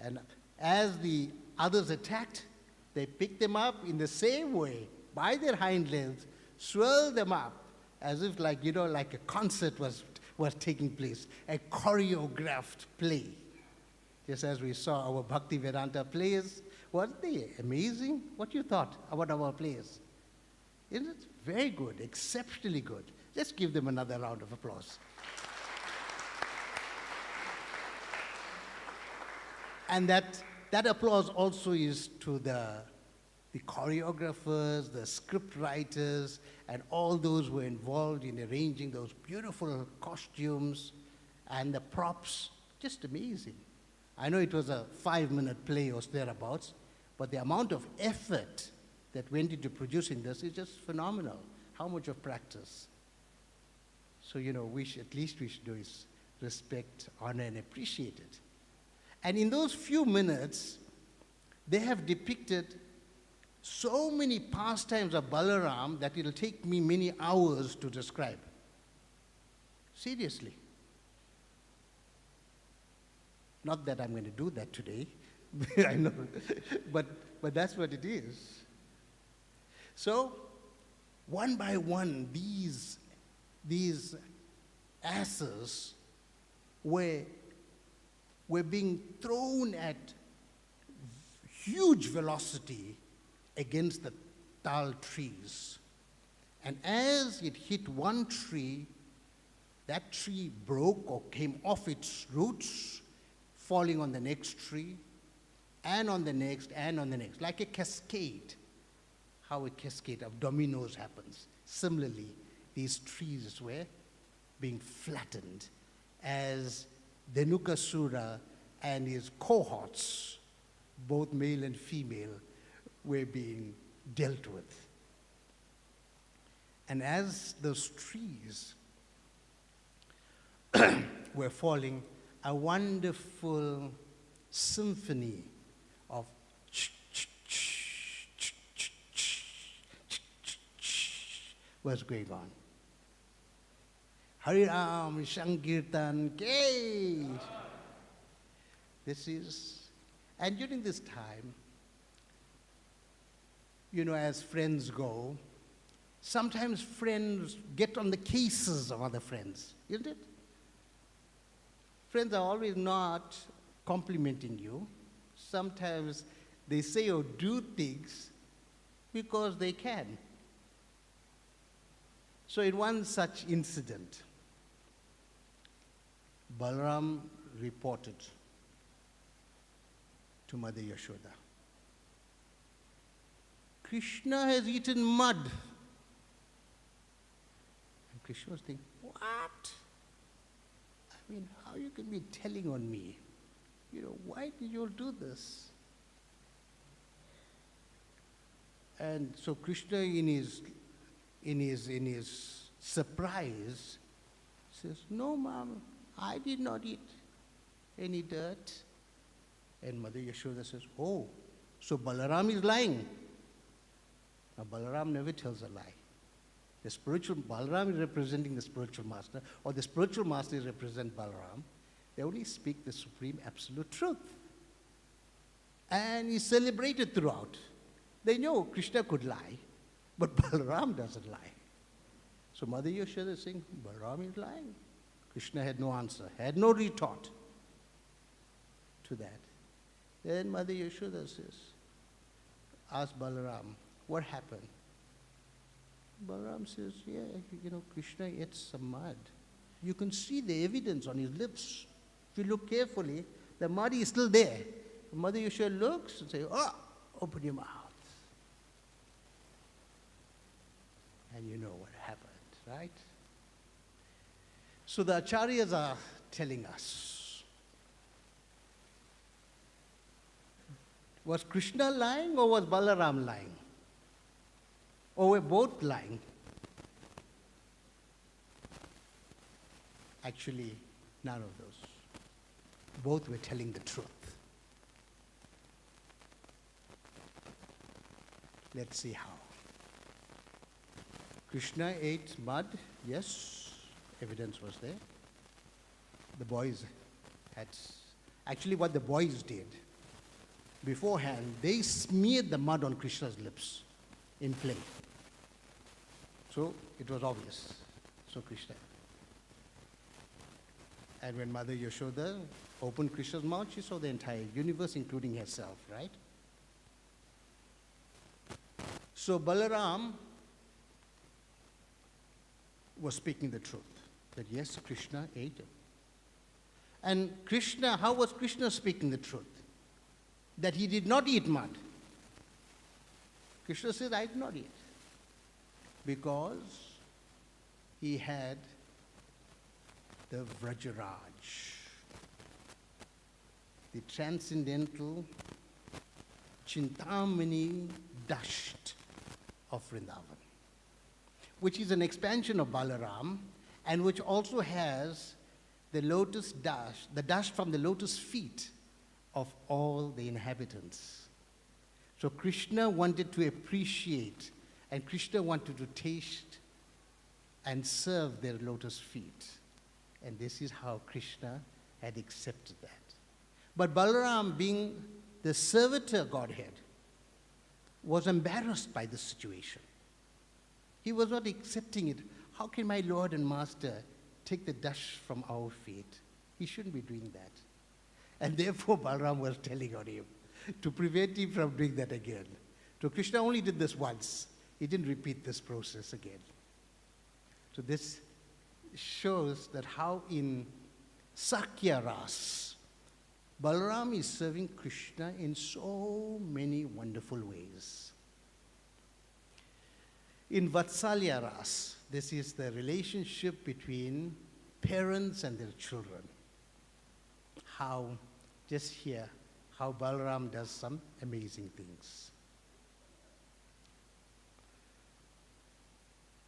Speaker 8: And as the others attacked, they picked them up in the same way, by their hind legs, swirled them up, as if like a concert was taking place, a choreographed play. Just as we saw our Bhakti Vedanta players. Weren't they amazing? What you thought about our players? Isn't it very good, exceptionally good? Just give them another round of applause. And that applause also is to the choreographers, the script writers, and all those who were involved in arranging those beautiful costumes And the props, just amazing. I know it was a 5-minute play or thereabouts, but the amount of effort that went into producing this is just phenomenal. How much of practice? So, at least we should do is respect, honor, and appreciate it. And in those few minutes, they have depicted so many pastimes of Balaram that it'll take me many hours to describe. Seriously. Not that I'm going to do that today, I know, but that's what it is. So, one by one, these asses were being thrown at huge velocity against the tal trees. And as it hit one tree, that tree broke or came off its roots, falling on the next tree, and on the next, and on the next, like a cascade. How a cascade of dominoes happens. Similarly, these trees were being flattened as Dhenukasura and his cohorts, both male and female, were being dealt with. And as those trees were falling, a wonderful symphony of was going on. Hari Ram, Sankirtan, K. This is, and during this time, as friends go, sometimes friends get on the cases of other friends, isn't it? Friends are always not complimenting you. Sometimes they say or do things because they can. So in one such incident, Balaram reported to Mother Yashoda, Krishna has eaten mud. And Krishna was thinking, what? I mean, how you can be telling on me? Why did you all do this? And so Krishna, in his surprise, says, no, Mom, I did not eat any dirt. And Mother Yashoda says, oh, so Balaram is lying. Now, Balaram never tells a lie. The spiritual Balaram is representing the spiritual master, or the spiritual master is represent Balaram. They only speak the supreme absolute truth. And he's celebrated throughout. They know Krishna could lie, but Balaram doesn't lie. So Mother Yashoda is saying, Balaram is lying. Krishna had no answer, had no retort to that. Then Mother Yashoda says, ask Balaram, what happened? Balaram says, yeah, Krishna ate some mud. You can see the evidence on his lips. If you look carefully, the mud is still there. Mother Yashoda looks and says, oh, open your mouth. And you know what happened, right? So the acharyas are telling us, was Krishna lying or was Balaram lying? Or were both lying? Actually, none of those. Both were telling the truth. Let's see how. Krishna ate mud, yes, evidence was there. The boys had, actually what the boys did, beforehand, they smeared the mud on Krishna's lips in play. So it was obvious. So Krishna. And when Mother Yashoda opened Krishna's mouth, she saw the entire universe, including herself, right? So Balaram was speaking the truth, that yes, Krishna ate it. And Krishna, how was Krishna speaking the truth? That he did not eat mud. Krishna says, I did not eat. Because he had the Vrajaraj, the transcendental Chintamani dust of Vrindavan, which is an expansion of Balaram, and which also has the lotus dust, the dust from the lotus feet of all the inhabitants. So Krishna wanted to appreciate, and Krishna wanted to taste and serve their lotus feet. And this is how Krishna had accepted that. But Balaram, being the servitor Godhead, was embarrassed by the situation. He was not accepting it. How can my Lord and Master take the dust from our feet? He shouldn't be doing that. And therefore Balaram was telling on him to prevent him from doing that again. So Krishna only did this once. He didn't repeat this process again. So this shows that how in Sakya Ras, Balaram is serving Krishna in so many wonderful ways. In Vatsalya Ras, this is the relationship between parents and their children. How, just here, how Balaram does some amazing things.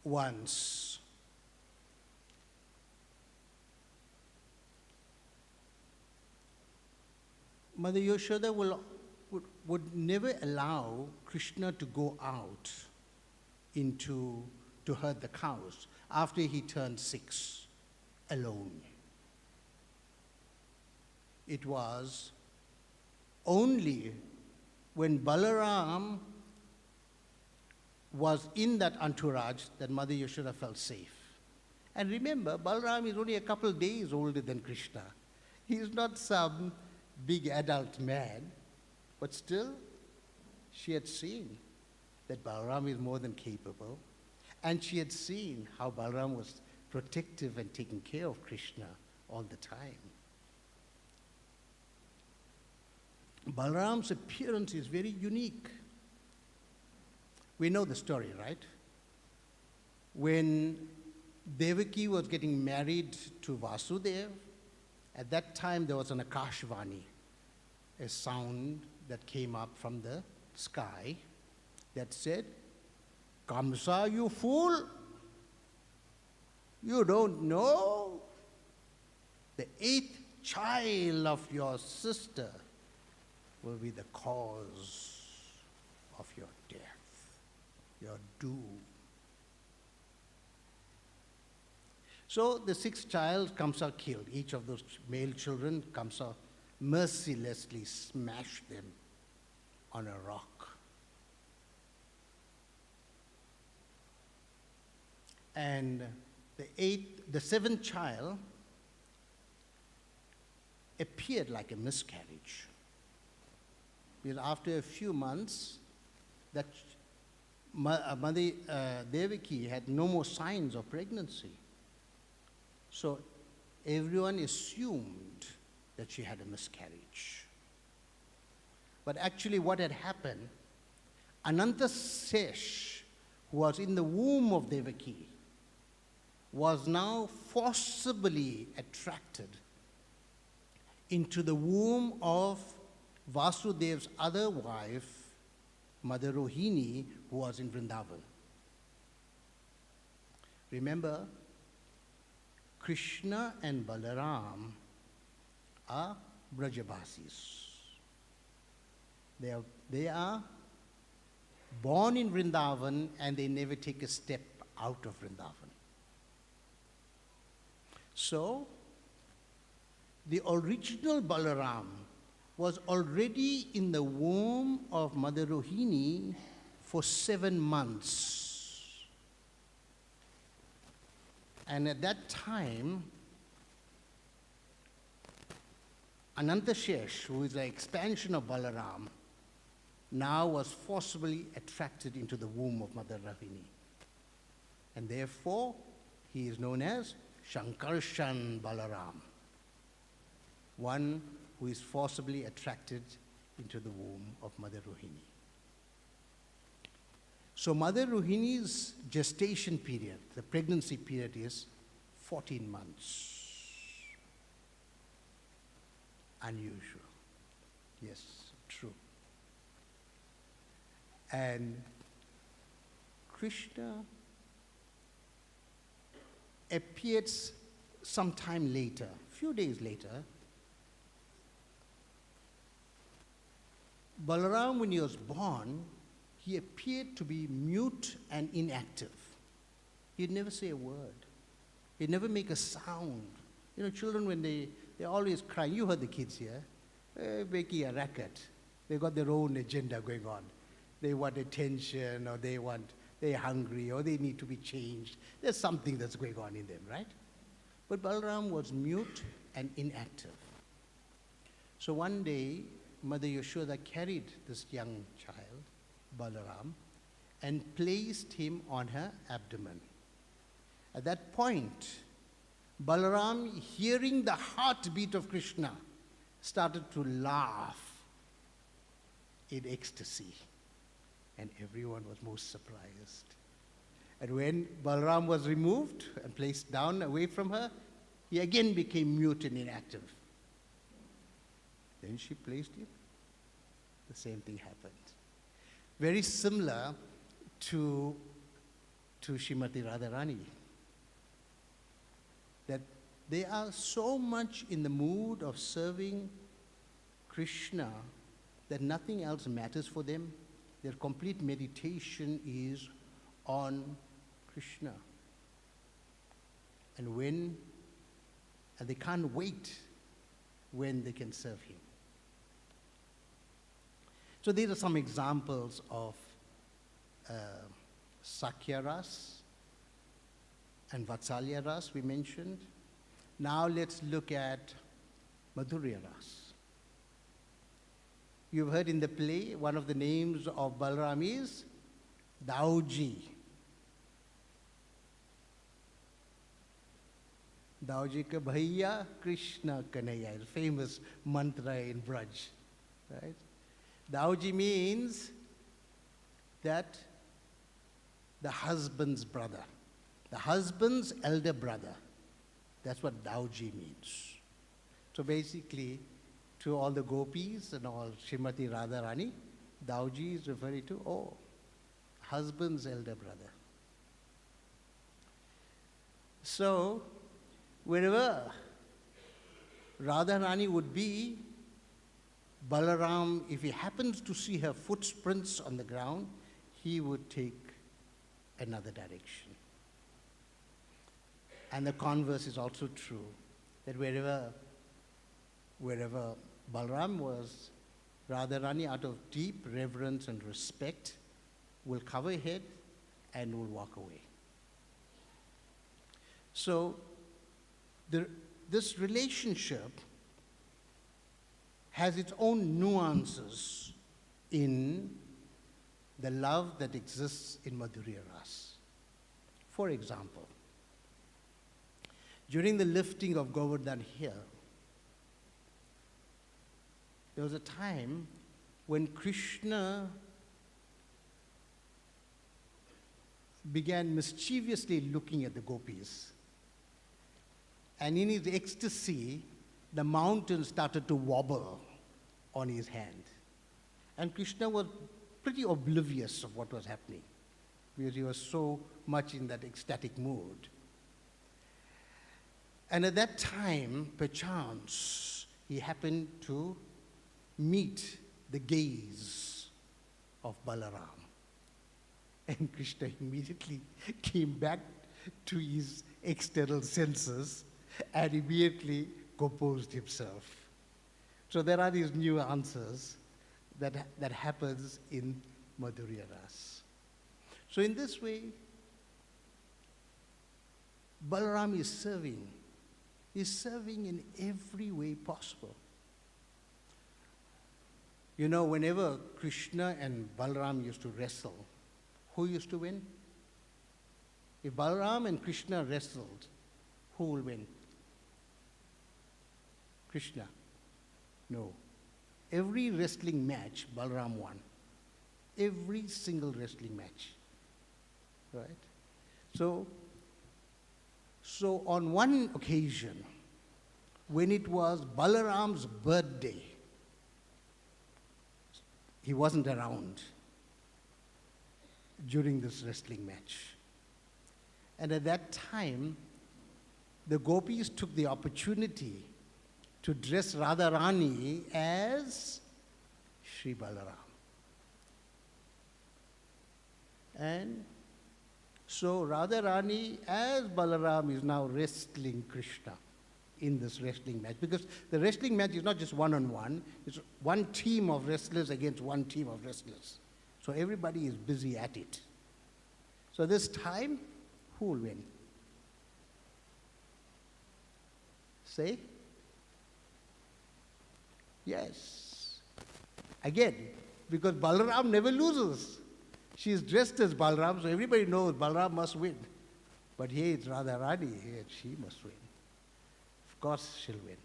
Speaker 8: Once, Mother Yashoda would never allow Krishna to go out to herd the cows after he turned 6 alone. It was only when Balaram was in that entourage that Mother Yashoda felt safe. And remember, Balaram is only a couple of days older than Krishna. He is not some big adult man, but still, she had seen that Balaram is more than capable, and she had seen how Balaram was protective and taking care of Krishna all the time. Balaram's appearance is very unique. We know the story, right? When Devaki was getting married to Vasudeva, at that time there was an Akashvani, a sound that came up from the sky that said, "Kamsa, you fool! You don't know? The 8th child of your sister will be the cause of your death, your doom." So the 6th child, Kamsa killed. Each of those male children, Kamsa mercilessly smashed them on a rock. And the 7th child appeared like a miscarriage. Because after a few months, that Mother Devaki had no more signs of pregnancy. So everyone assumed that she had a miscarriage. But actually what had happened, Anantasesh, who was in the womb of Devaki, was now forcibly attracted into the womb of Vasudeva's other wife, Mother Rohini, who was in Vrindavan. Remember, Krishna and Balaram are Brajavasis. They are born in Vrindavan and they never take a step out of Vrindavan. So, the original Balaram was already in the womb of Mother Rohini for 7 months. And at that time, Anantashesh, who is the expansion of Balaram, now was forcibly attracted into the womb of Mother Rohini. And therefore, he is known as Shankarshan Balaram, one who is forcibly attracted into the womb of Mother Rohini. So Mother Rohini's gestation period, the pregnancy period, is 14 months. unusual. Yes, true. And Krishna appeared some time later, few days later. Balaram, when he was born, he appeared to be mute and inactive. He'd never say a word. He'd never make a sound. You know, children, when they're always crying. You heard the kids here. Making a racket. They've got their own agenda going on. They want attention, or they're hungry, or they need to be changed. There's something that's going on in them, right? But Balaram was mute and inactive. So one day, Mother Yashoda carried this young child, Balaram, and placed him on her abdomen. At that point, Balaram, hearing the heartbeat of Krishna, started to laugh in ecstasy. And everyone was most surprised. And when Balaram was removed and placed down away from her, he again became mute and inactive. Then she placed him. The same thing happened. Very similar to Srimati Radharani. That they are so much in the mood of serving Krishna that nothing else matters for them. Their complete meditation is on Krishna. And they can't wait when they can serve him. So these are some examples of Sakhya Ras and Vatsalya Ras we mentioned. Now let's look at Madhurya Ras. You've heard in the play, one of the names of Balaram is Dauji. Dauji ka bhaiya Krishna kanaya, a famous mantra in Braj, right? Dauji means that the husband's brother, the husband's elder brother. That's what Dauji means. So basically, to all the gopis and all Srimati Radharani, Dauji is referring to, husband's elder brother. So, wherever Radharani would be, Balaram, if he happens to see her footprints on the ground, he would take another direction. And the converse is also true, that wherever Balaram was, Radharani, out of deep reverence and respect, will cover her head and will walk away. So, this relationship has its own nuances in the love that exists in Madhurya Ras. For example, during the lifting of Govardhan Hill, there was a time when Krishna began mischievously looking at the gopis. And in his ecstasy, the mountain started to wobble on his hand. And Krishna was pretty oblivious of what was happening because he was so much in that ecstatic mood. And at that time, perchance, he happened to meet the gaze of Balaram. And Krishna immediately came back to his external senses and immediately composed himself. So there are these nuances that happens in Madhurya Ras. So in this way, Balaram is serving. He's serving in every way possible. You know, whenever Krishna and Balaram used to wrestle, who used to win? If Balaram and Krishna wrestled, who will win? Krishna. No. Every wrestling match, Balaram won. Every single wrestling match. Right? So on one occasion, when it was Balaram's birthday. He wasn't around during this wrestling match. And at that time, the gopis took the opportunity to dress Radharani as Sri Balaram. And so Radharani as Balaram is now wrestling Krishna in this wrestling match. Because the wrestling match is not just one-on-one, it's one team of wrestlers against one team of wrestlers. So everybody is busy at it. So this time, who will win? Say? Yes. Again, because Balaram never loses. She is dressed as Balaram, so everybody knows Balaram must win. But here it's Radharani, here she must win. Of course she'll win.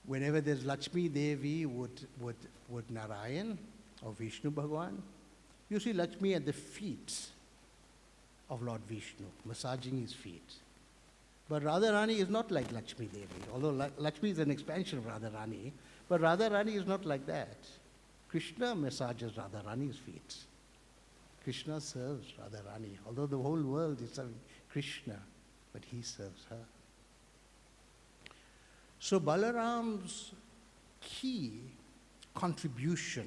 Speaker 8: Whenever there's Lakshmi Devi with Narayan or Vishnu Bhagwan, you see Lakshmi at the feet of Lord Vishnu, massaging his feet. But Radharani is not like Lakshmi Devi, although Lakshmi is an expansion of Radharani, but Radharani is not like that. Krishna massages Radharani's feet. Krishna serves Radharani, although the whole world is serving Krishna, but he serves her. So Balaram's key contribution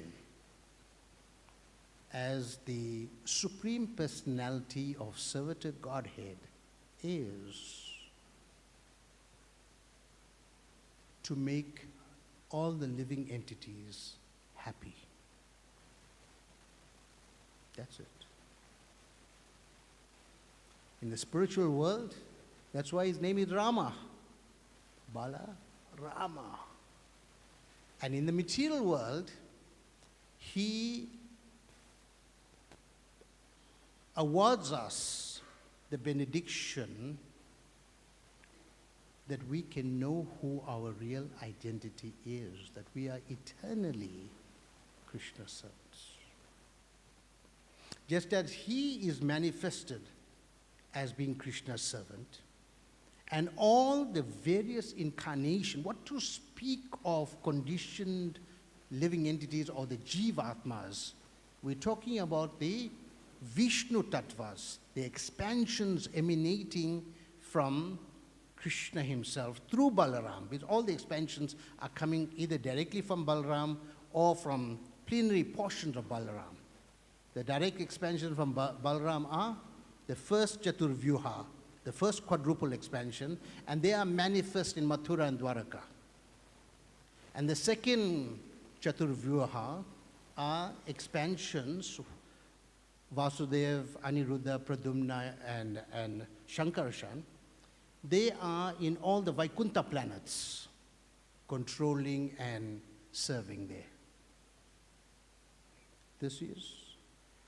Speaker 8: as the Supreme Personality of Servitor Godhead is to make all the living entities happy. That's it. In the spiritual world, that's why his name is Rama. Balarama. And in the material world, he awards us the benediction that we can know who our real identity is, that we are eternally Krishna's servants. Just as he is manifested as being Krishna's servant, and all the various incarnations, what to speak of conditioned living entities or the Jivatmas, we're talking about the Vishnu Tattvas, the expansions emanating from Krishna himself through Balaram, because all the expansions are coming either directly from Balaram or from plenary portions of Balaram. The direct expansions from Balaram are the first Chaturvyuha, the first quadruple expansion, and they are manifest in Mathura and Dwaraka. And the second Chaturvyuha are expansions, Vasudev, Aniruddha, Pradumna, and Shankarshan. They are in all the Vaikuntha planets, controlling and serving there. This is,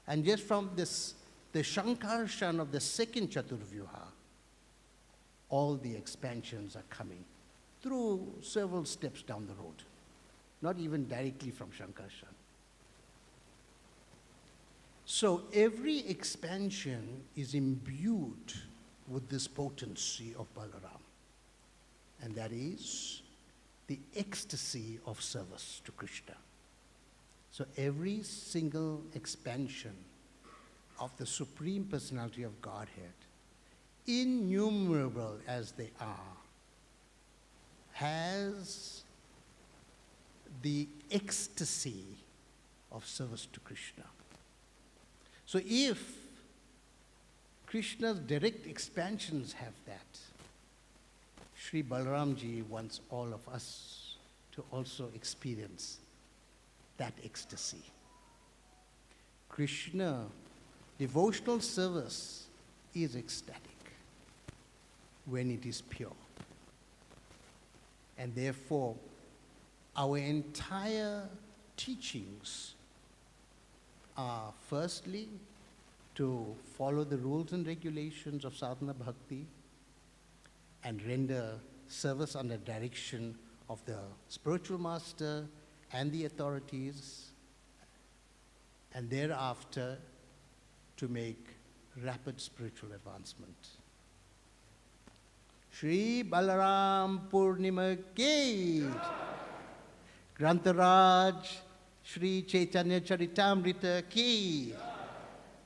Speaker 8: and just from this, the Shankarshan of the second Chaturvyuha, all the expansions are coming through several steps down the road, not even directly from Shankarshan. So every expansion is imbued with this potency of Balaram, and that is the ecstasy of service to Krishna. So every single expansion of the Supreme Personality of Godhead, innumerable as they are, has the ecstasy of service to Krishna. So if Krishna's direct expansions have that, Sri Balaramji wants all of us to also experience that ecstasy. Krishna, devotional service is ecstatic when it is pure. And therefore, our entire teachings are firstly to follow the rules and regulations of sadhana bhakti and render service under direction of the spiritual master and the authorities, and thereafter to make rapid spiritual advancement. Shri Balaram Purnima ki. Grantaraj Shri Chaitanya Charitamrita ki.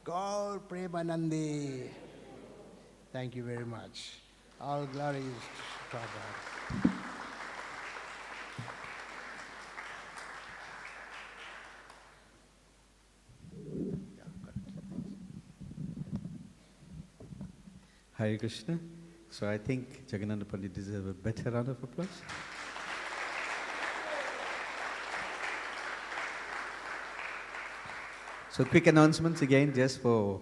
Speaker 8: Gaur Premanande. Thank you very much. All glories to God.
Speaker 9: Hare Krishna. So I think Jagannath Puri deserves a better round of applause. So quick announcements again just for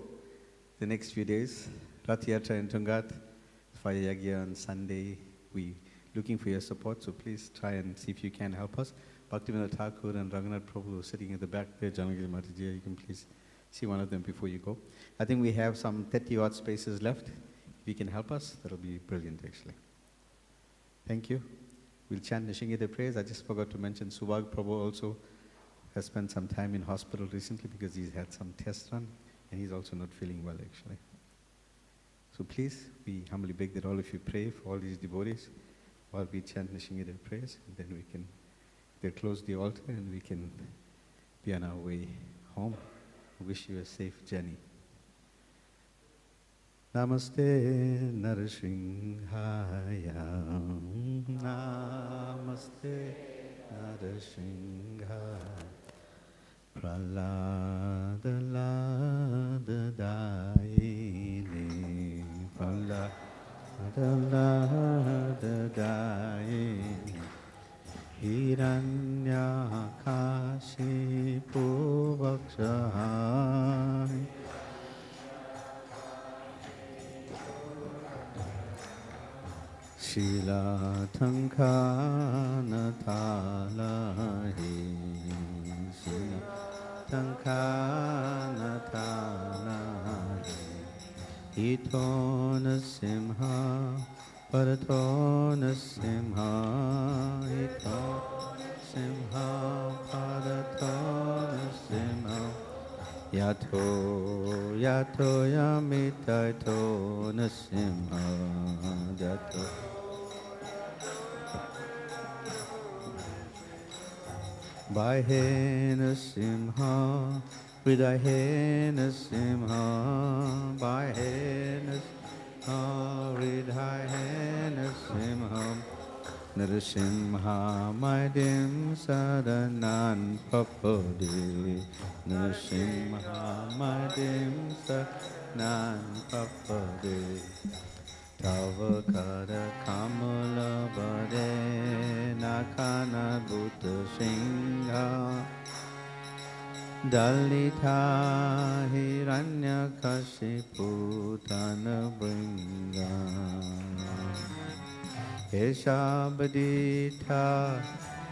Speaker 9: the next few days. Rath Yatra in Tungat, Fire Yagya on Sunday. We're looking for your support, so please try and see if you can help us. Bhaktivinoda Thakur and Raghunath Prabhu sitting at the back there, Janagiri Mataji, you can please see one of them before you go. I think we have some 30 odd spaces left. If you can help us, that'll be brilliant actually. Thank you. We'll chant Nishingita prayers. I just forgot to mention Subhag Prabhu also has spent some time in hospital recently because he's had some tests run and he's also not feeling well actually. So please, we humbly beg that all of you pray for all these devotees while we chant Nishingita prayers, and then we can close the altar and we can be on our way home. I wish you a safe journey. Namaste Narasimhaya. Namaste Narasimhaya. Pralada Lada Daini. Pralada Lada Daini. Hiranyakashipu Vakshahai. Shila Tankana Talahi. Shila Tankana Talahi. Itona Simha Paratona Simha. Itona Simha Paratona Simha. Yato Yato Yamitaito Nasimha. Yato Bhayena Simha, Ridhayena Simha, Bhayena Simha, Ridhayena Simha, Narasimha, Maidim Sadanan Papadi, Narasimha, Maidim Sadanan Papadi. Tavakara Kamala Bade Nakana Bhuta Singha Dalita Hiranya Kashipu Dana Bringa Eshabadita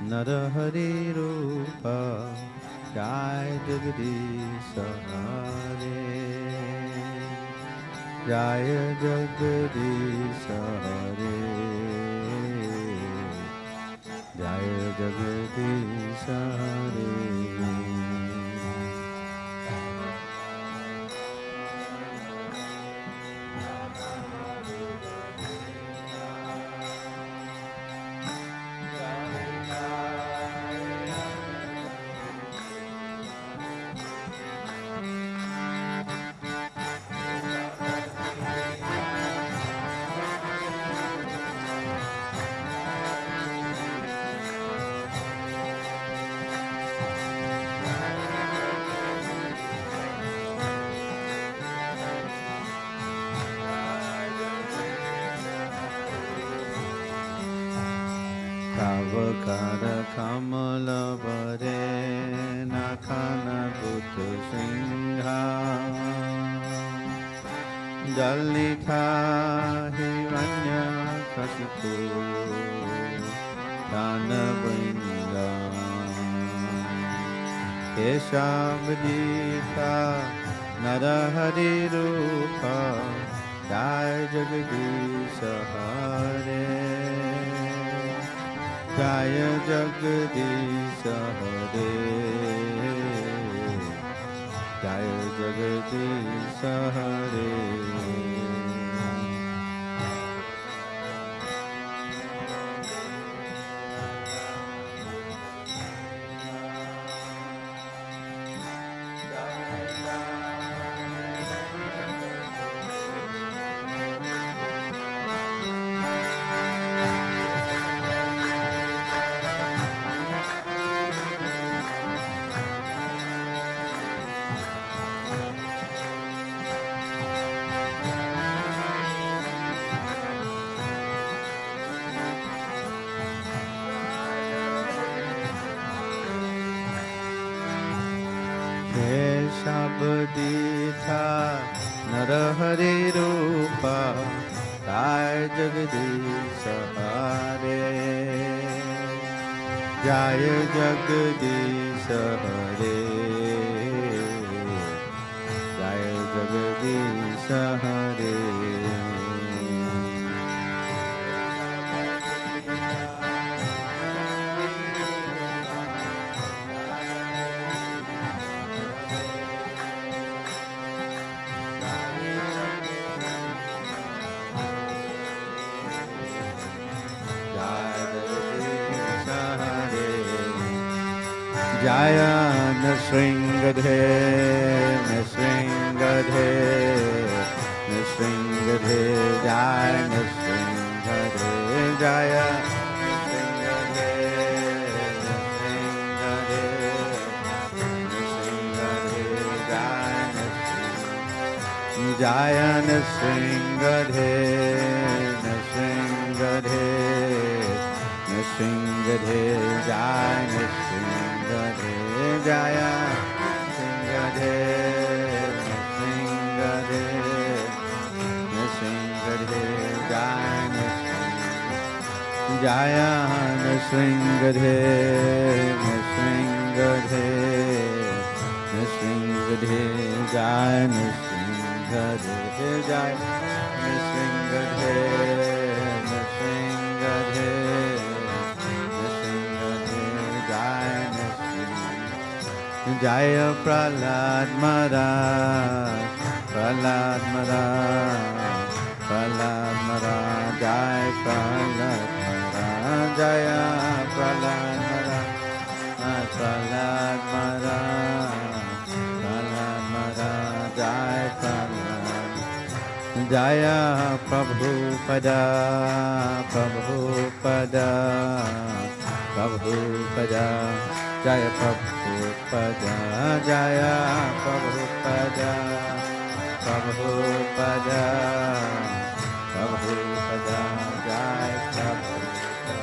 Speaker 9: Narahari Rupa Jai Jagadisha Hare Jaya Jagadisha Hare Jaya Jagadisha Hare. Tavakara Kamala Bade Nakana Bhuta Singha Dalita Hiranya Kashipu Dana Bringa Keshavadita Narahari Rupa Jai Jagadisha Hare Jaya Jagadisha Hare Jaya Jagadisha Hare हे शब्दीथा नरहरि रूपा काय जगदीश हरे जय जगदीश हरे जय जगदीश हरे Jaya Nrsingadhe, Nrsingadhe, Nrsingadhe, Jaya Nrsingadhe, Jaya Nrsingadhe, Nrsingadhe, Nrsingadhe, Jaya Nrsingadhe, Nrsingadhe, Nrsingadhe, Jaya Nrsingadhe, Jaya Nrsingadhe, Nrsingadhe, Nrsingadhe, Jaya Nrsingadhe, Nrsingadhe, Nrsingadhe, Jaya Nrsingadhe, Jaya Nrsingadhe, Nrsingadhe, Jaya Prahlad Maharaj, Prahlad Maharaj, Prahlad Maharaj, Jaya Prahlad Maharaj, Jaya Prahlad Maharaj, Prahlad Maharaj, Prahlad Maharaj, Jaya Prahlad, Jaya Prabhupada, Prabhupada, Prabhupada, Jaya Prabhupada, Jaya Prabhupada, Prabhupada, Prabhupada, Jaya Prabhupada.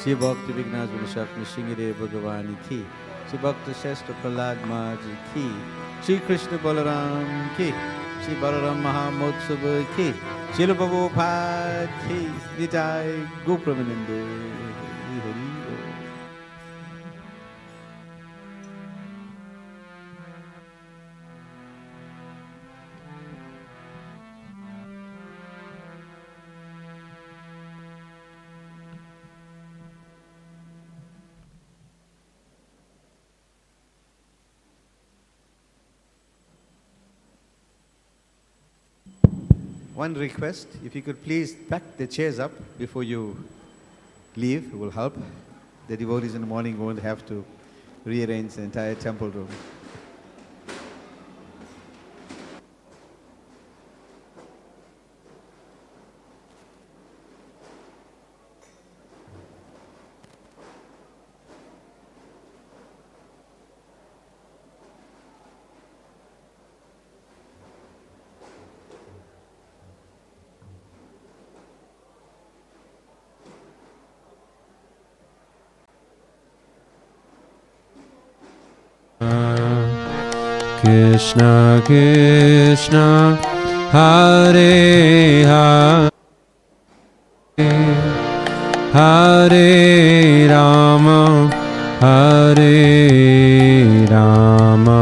Speaker 9: Shri Bhakti Vignas Vinashakni Shingire Bhagavani ki, Shri Bhakti Shastra Prahlad Maharaj ki, Shri Krishna Balaram ki, Shri Balaram Mahamotsava ki, Shri Prabhupada ki, Nitai Gopramanande. One request, if you could please pack the chairs up before you leave, it will help. The devotees in the morning won't have to rearrange the entire temple room.
Speaker 10: Krishna Krishna Hare Hare Hare Rama Hare Rama